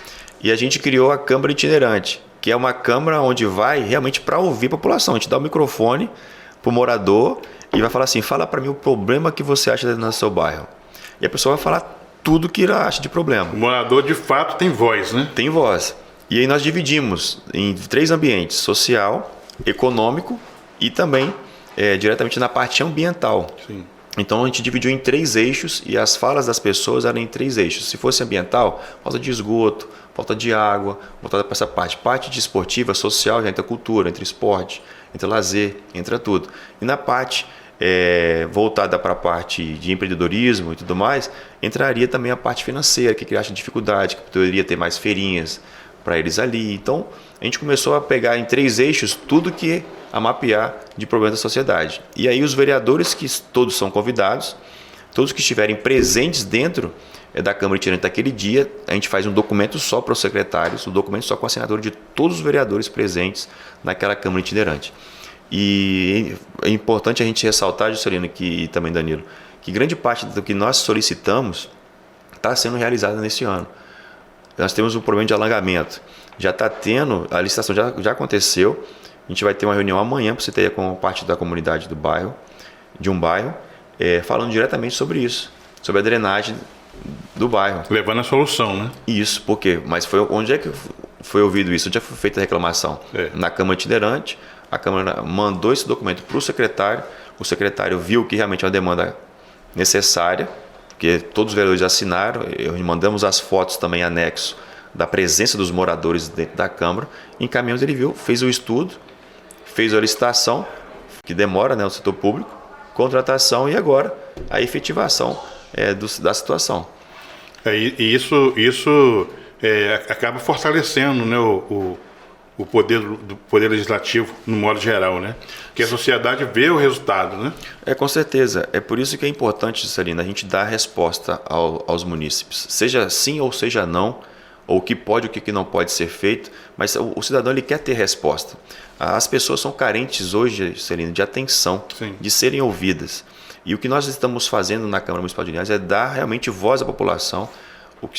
E a gente criou a Câmara Itinerante, que é uma câmara onde vai realmente para ouvir a população. A gente dá o microfone para o morador e vai falar assim, fala para mim o problema que você acha no seu bairro. E a pessoa vai falar tudo que ela acha de problema. O morador, de fato, tem voz, né? Tem voz. E aí nós dividimos em 3 ambientes, social, econômico e também diretamente na parte ambiental. Sim. Então a gente dividiu em 3 eixos e as falas das pessoas eram em 3 eixos. Se fosse ambiental, falta de esgoto, falta de água, voltada para essa parte. Parte de esportiva, social, já entra cultura, entra esporte, entra lazer, entra tudo. E na parte voltada para a parte de empreendedorismo e tudo mais, entraria também a parte financeira, que acha dificuldade, que poderia ter mais feirinhas para eles ali. Então a gente começou a pegar em 3 eixos tudo que a mapear de problemas da sociedade. E aí os vereadores, que todos são convidados, todos que estiverem presentes dentro da Câmara Itinerante daquele dia, a gente faz um documento só para os secretários, um documento só com a assinatura de todos os vereadores presentes naquela Câmara Itinerante. E é importante a gente ressaltar, Juscelino e também Danilo, que grande parte do que nós solicitamos está sendo realizada nesse ano. Nós temos um problema de alagamento. Já está tendo, a licitação já aconteceu. A gente vai ter uma reunião amanhã para você ter com parte da comunidade do bairro, de um bairro, falando diretamente sobre isso, sobre a drenagem do bairro. Levando a solução, né? Isso, por quê? Mas onde é que foi ouvido isso? Onde é que foi feita a reclamação? Na Câmara Itinerante, a Câmara mandou esse documento para o secretário viu que realmente é uma demanda necessária, porque todos os vereadores assinaram, mandamos as fotos também anexo da presença dos moradores dentro da Câmara, encaminhamos, ele viu, fez o estudo, fez a licitação, que demora, né, no setor público, contratação e agora a efetivação da situação. E isso acaba fortalecendo, né, o poder legislativo no modo geral, né? Que a sociedade vê o resultado, né? Com certeza. É por isso que é importante, Juscelino, a gente dar resposta aos munícipes. Seja sim ou seja não, ou o que pode, o que não pode ser feito, mas o cidadão ele quer ter resposta. As pessoas são carentes hoje, Juscelino, de atenção, Sim. de serem ouvidas. E o que nós estamos fazendo na Câmara Municipal de Linhares é dar realmente voz à população,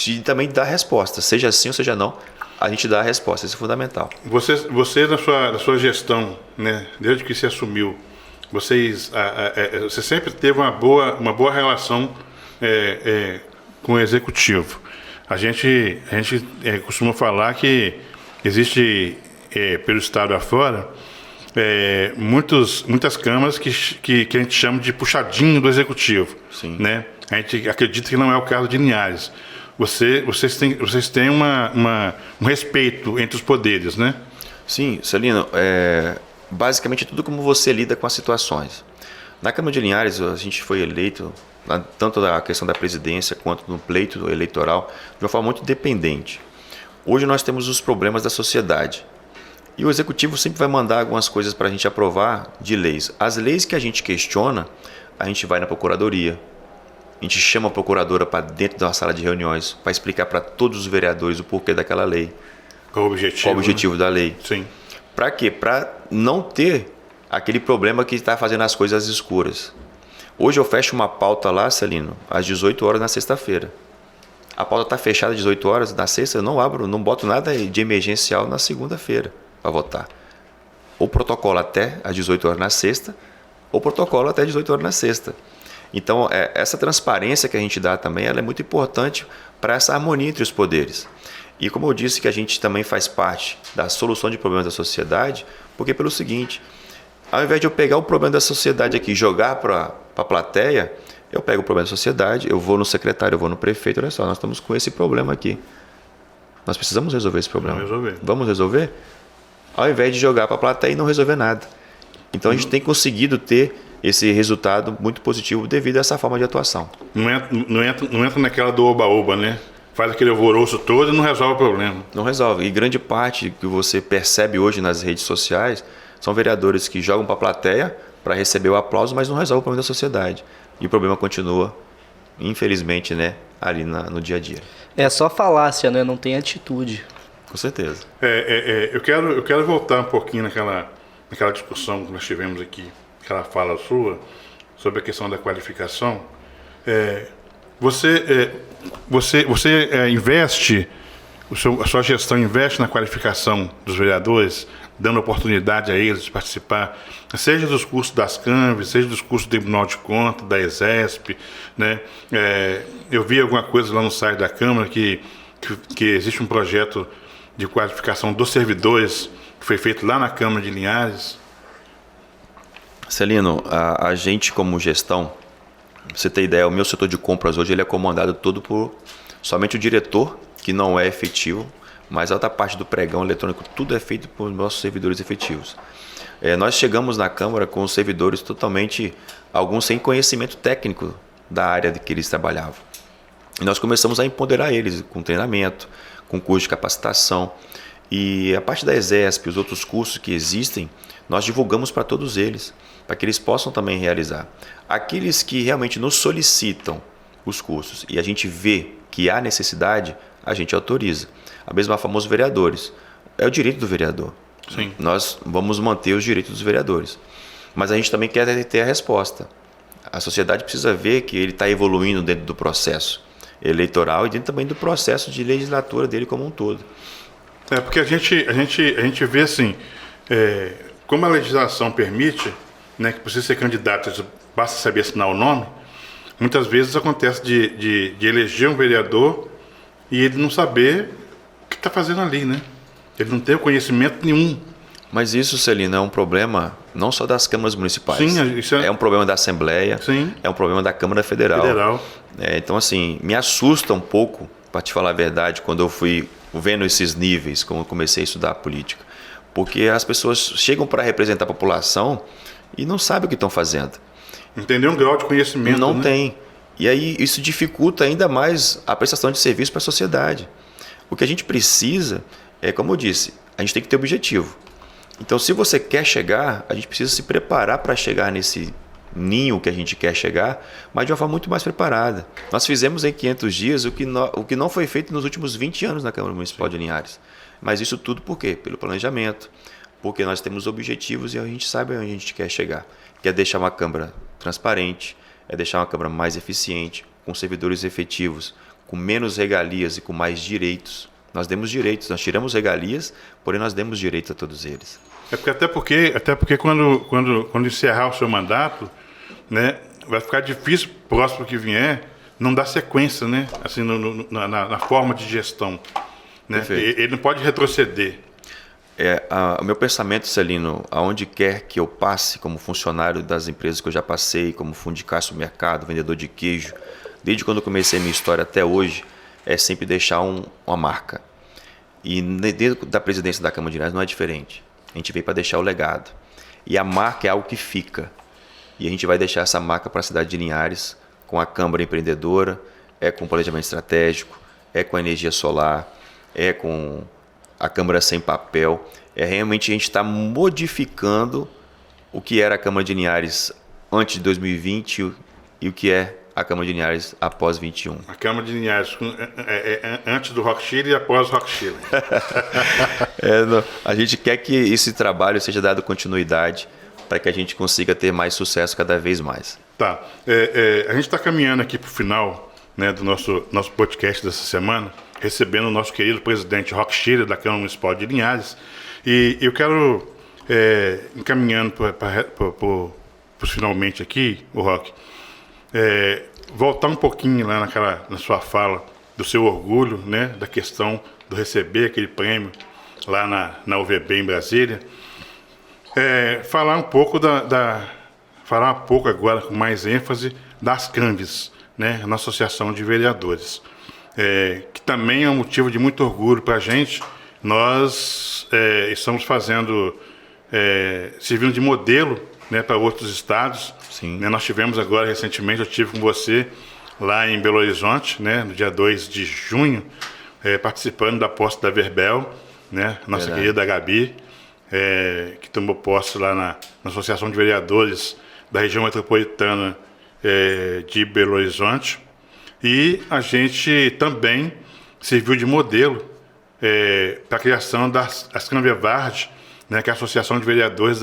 e também dar resposta, seja sim ou seja não, a gente dá a resposta, isso é fundamental. Você na sua gestão, né, desde que se assumiu, você sempre teve uma boa relação com o executivo. A gente costuma falar que existe pelo estado afora muitas câmaras que a gente chama de puxadinho do executivo. Sim. Né? A gente acredita que não é o caso de Linhares. Vocês têm um respeito entre os poderes, né? Sim, Celino, basicamente tudo como você lida com as situações. Na Câmara de Linhares, a gente foi eleito, tanto na questão da presidência quanto no pleito eleitoral, de uma forma muito independente. Hoje nós temos os problemas da sociedade. E o Executivo sempre vai mandar algumas coisas para a gente aprovar de leis. As leis que a gente questiona, a gente vai na Procuradoria. A gente chama a procuradora para dentro da sala de reuniões para explicar para todos os vereadores o porquê daquela lei. Qual o objetivo, né? Da lei. Sim. Para quê? Para não ter aquele problema que está fazendo as coisas escuras. Hoje eu fecho uma pauta lá, Celino, às 18 horas na sexta-feira. A pauta está fechada às 18 horas na sexta, eu não abro, não boto nada de emergencial na segunda-feira para votar. Ou protocolo até às 18 horas na sexta, ou protocolo até às 18 horas na sexta. Então, essa transparência que a gente dá também, ela é muito importante para essa harmonia entre os poderes. E como eu disse que a gente também faz parte da solução de problemas da sociedade, porque pelo seguinte, ao invés de eu pegar o problema da sociedade aqui e jogar para a plateia, eu pego o problema da sociedade, eu vou no secretário, eu vou no prefeito, olha só, nós estamos com esse problema aqui. Nós precisamos resolver esse problema. Vamos resolver? Ao invés de jogar para a plateia e não resolver nada. Então a gente tem conseguido ter esse resultado muito positivo devido a essa forma de atuação. Não entra naquela do oba-oba, né? Faz aquele alvoroço todo e não resolve o problema. Não resolve. E grande parte que você percebe hoje nas redes sociais são vereadores que jogam para a plateia para receber o aplauso, mas não resolve o problema da sociedade. E o problema continua, infelizmente, né, ali no dia a dia. É só falácia, né? Não tem atitude. Com certeza. Eu quero voltar um pouquinho naquela discussão que nós tivemos aqui, aquela fala sua, sobre a questão da qualificação. Você investe, a sua gestão investe na qualificação dos vereadores, dando oportunidade a eles de participar, seja dos cursos das CANVES, seja dos cursos do Tribunal de Contas, da ESESP, né? Eu vi alguma coisa lá no site da Câmara que existe um projeto de qualificação dos servidores que foi feito lá na Câmara de Linhares. Celino, a gente como gestão, pra você ter ideia, o meu setor de compras hoje ele é comandado todo por somente o diretor, que não é efetivo, mas a outra parte do pregão eletrônico, tudo é feito por nossos servidores efetivos. Nós chegamos na Câmara com os servidores totalmente, alguns sem conhecimento técnico da área de que eles trabalhavam. E nós começamos a empoderar eles com treinamento, com curso de capacitação. E a parte da ESESP, os outros cursos que existem, nós divulgamos para todos eles, para que eles possam também realizar. Aqueles que realmente nos solicitam os cursos e a gente vê que há necessidade, a gente autoriza. A mesma forma os vereadores. É o direito do vereador. Sim. Nós vamos manter os direitos dos vereadores. Mas a gente também quer ter a resposta. A sociedade precisa ver que ele está evoluindo dentro do processo eleitoral e dentro também do processo de legislatura dele como um todo. Porque a gente vê assim, como a legislação permite, né, que para você ser candidato basta saber assinar o nome, muitas vezes acontece de eleger um vereador e ele não saber o que está fazendo ali, né? Ele não tem conhecimento nenhum. Mas isso, Celino, é um problema não só das câmaras municipais. Sim, isso é um problema da Assembleia, sim, é um problema da Câmara Federal. Então, assim, me assusta um pouco, para te falar a verdade, quando eu fui vendo esses níveis, como eu comecei a estudar política. Porque as pessoas chegam para representar a população e não sabem o que estão fazendo. Entender um grau de conhecimento. Não né? tem. E aí isso dificulta ainda mais a prestação de serviço para a sociedade. O que a gente precisa é, como eu disse, a gente tem que ter objetivo. Então, se você quer chegar, a gente precisa se preparar para chegar nesse ninho que a gente quer chegar, mas de uma forma muito mais preparada. Nós fizemos em 500 dias o que não foi feito nos últimos 20 anos na Câmara Municipal de Linhares. Mas isso tudo por quê? Pelo planejamento, porque nós temos objetivos e a gente sabe onde a gente quer chegar. Quer deixar uma Câmara transparente, é deixar uma Câmara mais eficiente, com servidores efetivos, com menos regalias e com mais direitos. Nós demos direitos, nós tiramos regalias, porém nós demos direitos a todos eles. Até porque quando encerrar o seu mandato, né, vai ficar difícil, próximo que vier, não dar sequência, né, assim, na forma de gestão. Né? Ele não pode retroceder. O meu pensamento, Celino, aonde quer que eu passe como funcionário das empresas que eu já passei, como fundicaço no mercado, vendedor de queijo, desde quando eu comecei a minha história até hoje, é sempre deixar uma marca. E dentro da presidência da Câmara de Linhares não é diferente. A gente veio para deixar o legado. E a marca é algo que fica. E a gente vai deixar essa marca para a cidade de Linhares, com a Câmara Empreendedora, com o planejamento estratégico, com a energia solar, com a Câmara Sem Papel. Realmente a gente está modificando o que era a Câmara de Linhares antes de 2020 e o que é a Câmara de Linhares após 21. A Câmara de Linhares antes do Rock Chile e após o Rock Chile. A gente quer que esse trabalho seja dado continuidade para que a gente consiga ter mais sucesso cada vez mais. Tá. A gente está caminhando aqui para o final, né, do nosso podcast dessa semana, recebendo o nosso querido presidente Rock Chile da Câmara Municipal de Linhares. E eu quero, encaminhando para finalmente aqui, o Rock, voltar um pouquinho lá na sua fala do seu orgulho, né, da questão do receber aquele prêmio lá na UVB em Brasília. Falar um pouco falar um pouco agora com mais ênfase das CANVES, né, na Associação de Vereadores, que também é um motivo de muito orgulho para a gente. Nós estamos servindo de modelo né, para outros estados. Sim. Né, nós tivemos agora, recentemente, eu estive com você lá em Belo Horizonte, né, no dia 2 de junho, participando da posse da Verbel, né, nossa Verdade. querida Gabi, que tomou posse lá na Associação de Vereadores da região metropolitana de Belo Horizonte. E a gente também serviu de modelo para a criação das Canvevard, né, que é a Associação de Vereadores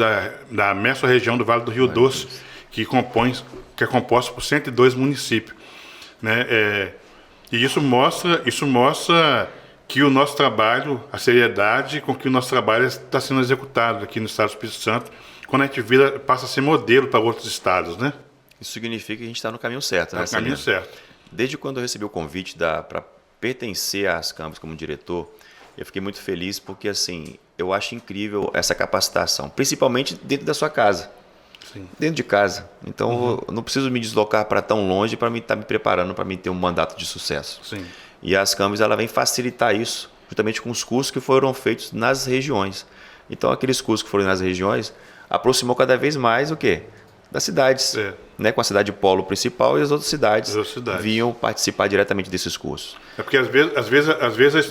da Mesorregião do Vale do Rio Doce, que é composta por 102 municípios. Né? E isso mostra que o nosso trabalho, a seriedade com que o nosso trabalho está sendo executado aqui no estado do Espírito Santo, quando a gente passa a ser modelo para outros estados, né? Isso significa que a gente está no caminho certo, né? No caminho certo. Desde quando eu recebi o convite para pertencer às câmaras como diretor, eu fiquei muito feliz porque, assim, eu acho incrível essa capacitação, principalmente dentro da sua casa. Sim. Dentro de casa. Então, eu não preciso me deslocar para tão longe para mim estar me preparando para mim ter um mandato de sucesso. Sim. E as câmaras ela vem facilitar isso, justamente com os cursos que foram feitos nas regiões. Então, aqueles cursos que foram nas regiões aproximou cada vez mais o quê? Das cidades. Né? Com a cidade polo principal e as outras cidades vinham participar diretamente desses cursos. É porque às vezes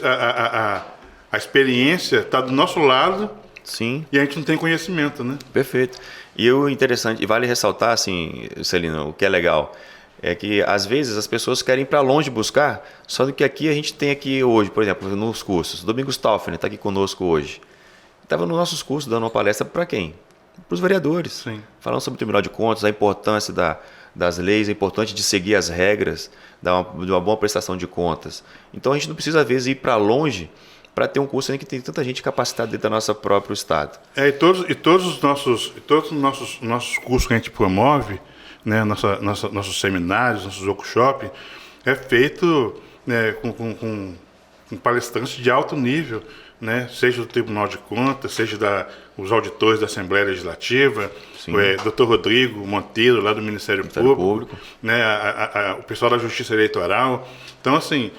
a experiência está do nosso lado. Sim. E a gente não tem conhecimento, né? Perfeito. E o interessante, e vale ressaltar, assim, Celino, o que é legal, é que às vezes as pessoas querem ir para longe buscar, só do que aqui a gente tem aqui hoje, por exemplo, nos cursos. Domingos Toffoli está aqui conosco hoje. Estava nos nossos cursos dando uma palestra para quem? Para os vereadores. Sim. Falando sobre o Tribunal de Contas, a importância das leis, a importância de seguir as regras, de uma boa prestação de contas. Então a gente não precisa às vezes ir para longe para ter um curso em que tem tanta gente capacitada dentro do nosso próprio estado. E todos os nossos cursos que a gente promove, né, nossos seminários, nossos workshops, é feito, né, com palestrantes de alto nível, né, seja do Tribunal de Contas, seja os auditores da Assembleia Legislativa, o Dr. Rodrigo Monteiro, lá do Ministério Público. Né, o pessoal da Justiça Eleitoral. Então, assim,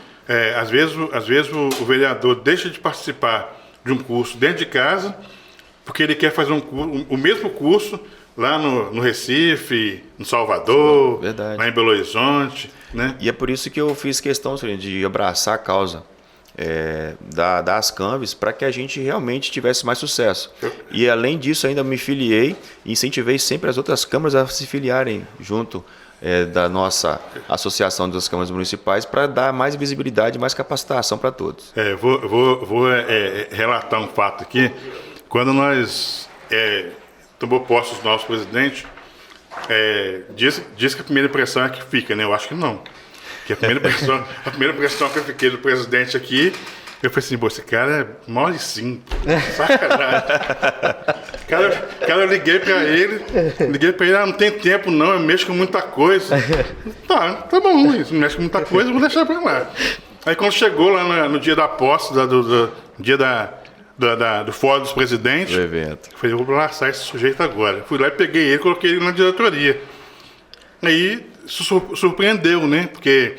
às vezes o vereador deixa de participar de um curso dentro de casa porque ele quer fazer o mesmo curso lá no Recife, no Salvador, lá em Belo Horizonte. Né? E é por isso que eu fiz questão de abraçar a causa das Canves para que a gente realmente tivesse mais sucesso. E além disso ainda me filiei e incentivei sempre as outras câmaras a se filiarem junto da nossa associação das câmaras municipais para dar mais visibilidade e mais capacitação para todos. Vou relatar um fato aqui. Quando nós tomou posse do nosso presidente, diz que a primeira impressão é que fica, né? Eu acho que não. Que a primeira impressão que eu fiquei do presidente aqui, eu falei assim, esse cara é mole sim, sacanagem. Cara, eu liguei pra ele, não tem tempo não, eu mexo com muita coisa. Tá bom, isso mexe com muita coisa, eu vou deixar pra lá. Aí quando chegou lá no dia da posse, dia do Fórum dos Presidentes, eu falei, eu vou lançar esse sujeito agora. Fui lá e peguei ele, coloquei ele na diretoria. Aí surpreendeu, né? Porque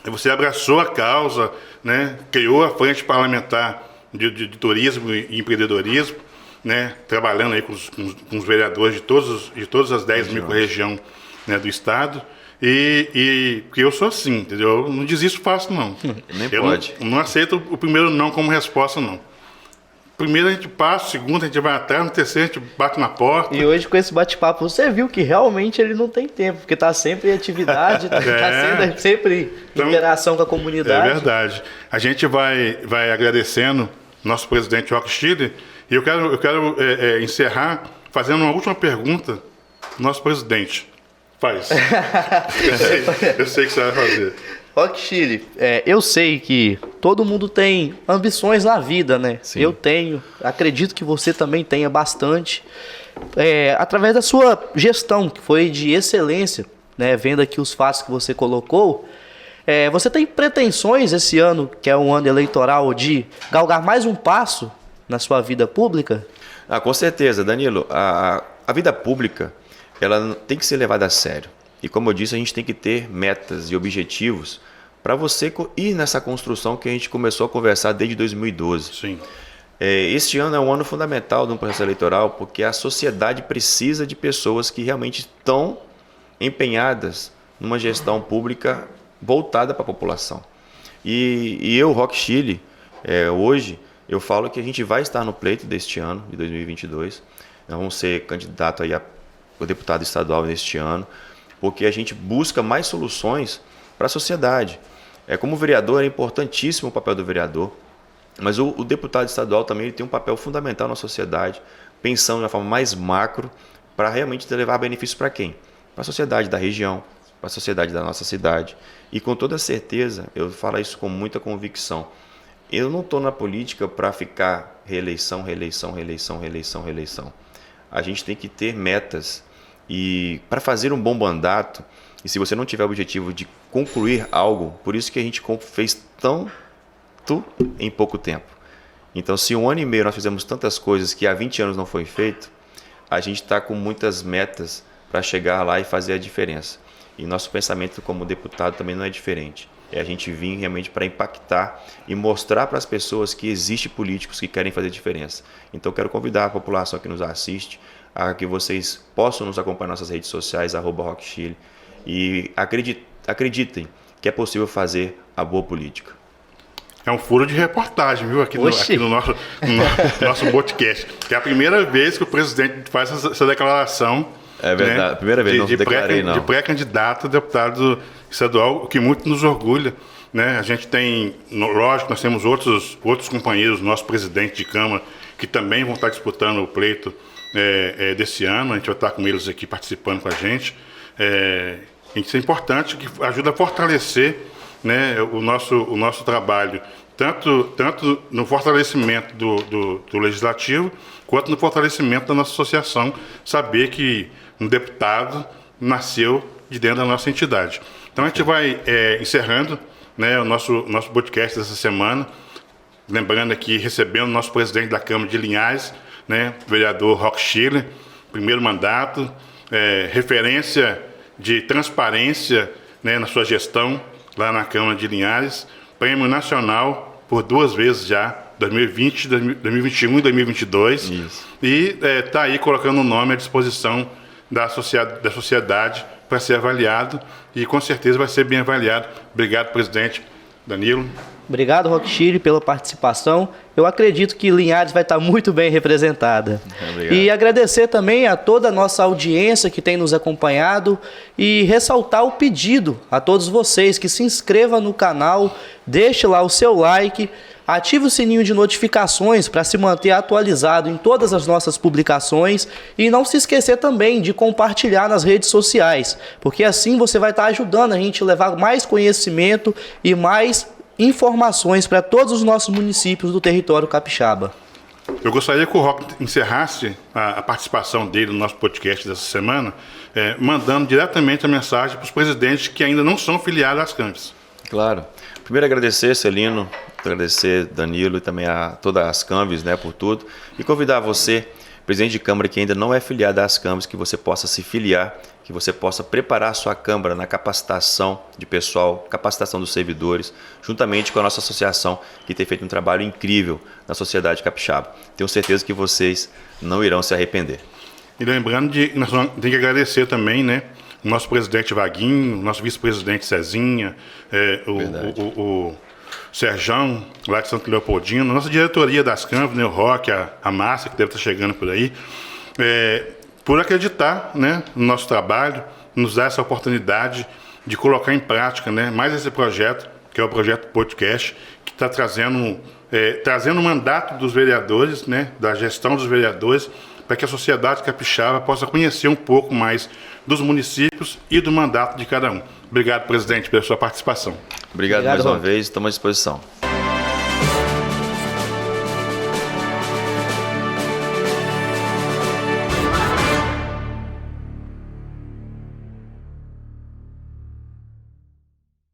você abraçou a causa, né? Criou a frente parlamentar de turismo e empreendedorismo, né? Trabalhando aí com os vereadores de todas as 10 micro-regiões, né, do estado. E porque eu sou assim, entendeu? Eu não desisto fácil, não. Nem pode. Não aceito o primeiro não como resposta, não. Primeiro a gente passa, segundo a gente vai atrás, no terceiro a gente bate na porta. E hoje com esse bate-papo você viu que realmente ele não tem tempo, porque está sempre em atividade, está sendo sempre em interação com a comunidade. É verdade. A gente vai agradecendo nosso presidente Roque Schiller, e eu quero encerrar fazendo uma última pergunta ao nosso presidente. Faz. eu sei que você vai fazer. Roque Schiller, eu sei que todo mundo tem ambições na vida, né? Sim. Eu tenho, acredito que você também tenha bastante. Através da sua gestão, que foi de excelência, né? Vendo aqui os fatos que você colocou, você tem pretensões esse ano, que é um ano eleitoral, de galgar mais um passo na sua vida pública? Com certeza, Danilo. A vida pública, ela tem que ser levada a sério. E como eu disse, a gente tem que ter metas e objetivos para você ir nessa construção que a gente começou a conversar desde 2012. Sim. Este ano é um ano fundamental no processo eleitoral, porque a sociedade precisa de pessoas que realmente estão empenhadas numa gestão pública voltada para a população. E eu, Rock Chile, hoje, eu falo que a gente vai estar no pleito deste ano, de 2022. Nós vamos ser candidato aí a deputado estadual neste ano, porque a gente busca mais soluções para a sociedade. Como vereador, é importantíssimo o papel do vereador, mas o deputado estadual também ele tem um papel fundamental na sociedade, pensando de uma forma mais macro, para realmente levar benefícios para quem? Para a sociedade da região, para a sociedade da nossa cidade. E com toda certeza, eu falo isso com muita convicção, eu não estou na política para ficar reeleição. A gente tem que ter metas. E para fazer um bom mandato, e se você não tiver o objetivo de concluir algo, por isso que a gente fez tanto em pouco tempo. Então, se 1 ano e meio nós fizemos tantas coisas que há 20 anos não foi feito, a gente está com muitas metas para chegar lá e fazer a diferença. E nosso pensamento como deputado também não é diferente. É a gente vir realmente para impactar e mostrar para as pessoas que existem políticos que querem fazer diferença. Então, eu quero convidar a população que nos assiste a que vocês possam nos acompanhar nas nossas redes sociais, @RockChile, e acreditem que é possível fazer a boa política. É um furo de reportagem, viu? Aqui no nosso podcast. Que é a primeira vez que o presidente faz essa declaração. É verdade, né? Primeira vez, não declarei, não. De pré-candidato a deputado estadual, o que muito nos orgulha. Né? A gente tem, lógico, nós temos outros companheiros, nosso presidente de Câmara, que também vão estar disputando o pleito desse ano. A gente vai estar com eles aqui participando com a gente. Isso é importante, que ajuda a fortalecer, né, o nosso trabalho, tanto no fortalecimento do legislativo, quanto no fortalecimento da nossa associação, saber que um deputado nasceu de dentro da nossa entidade. Então a gente vai encerrando, né, o nosso podcast dessa semana, lembrando aqui, recebendo o nosso presidente da Câmara de Linhares, né, o vereador Rock Chile, primeiro mandato, referência de transparência, né, na sua gestão lá na Câmara de Linhares, prêmio nacional por 2 vezes já, 2020, 2021 e 2022. Isso. E está aí colocando o nome à disposição da sociedade para ser avaliado, e com certeza vai ser bem avaliado. Obrigado, presidente. Danilo. Obrigado, Rock Chile, pela participação. Eu acredito que Linhares vai estar muito bem representada. Obrigado. E agradecer também a toda a nossa audiência que tem nos acompanhado e ressaltar o pedido a todos vocês que se inscrevam no canal, deixe lá o seu like, ative o sininho de notificações para se manter atualizado em todas as nossas publicações e não se esquecer também de compartilhar nas redes sociais, porque assim você vai estar ajudando a gente a levar mais conhecimento e mais informações para todos os nossos municípios do território capixaba. Eu gostaria que o Rock encerrasse a participação dele no nosso podcast dessa semana, mandando diretamente a mensagem para os presidentes que ainda não são filiados às Câmaras. Claro. Primeiro agradecer, Celino, agradecer Danilo e também a todas as Câmaras, né, por tudo, e convidar você, presidente de Câmara que ainda não é filiado às Câmaras, que você possa se filiar, que você possa preparar a sua Câmara na capacitação de pessoal, capacitação dos servidores, juntamente com a nossa associação, que tem feito um trabalho incrível na sociedade capixaba. Tenho certeza que vocês não irão se arrepender. E lembrando nós temos que agradecer também, né, o nosso presidente Vaguinho, o nosso vice-presidente Cezinha, o Serjão, lá de Santo Leopoldino, a nossa diretoria das Câmaras, né, o Rock, a Márcia, que deve estar chegando por aí, por acreditar, né, no nosso trabalho, nos dar essa oportunidade de colocar em prática, né, mais esse projeto, que é o projeto podcast, que está trazendo o mandato dos vereadores, né, da gestão dos vereadores, para que a sociedade capixaba possa conhecer um pouco mais dos municípios e do mandato de cada um. Obrigado, presidente, pela sua participação. Obrigado mais uma vez, estamos à disposição.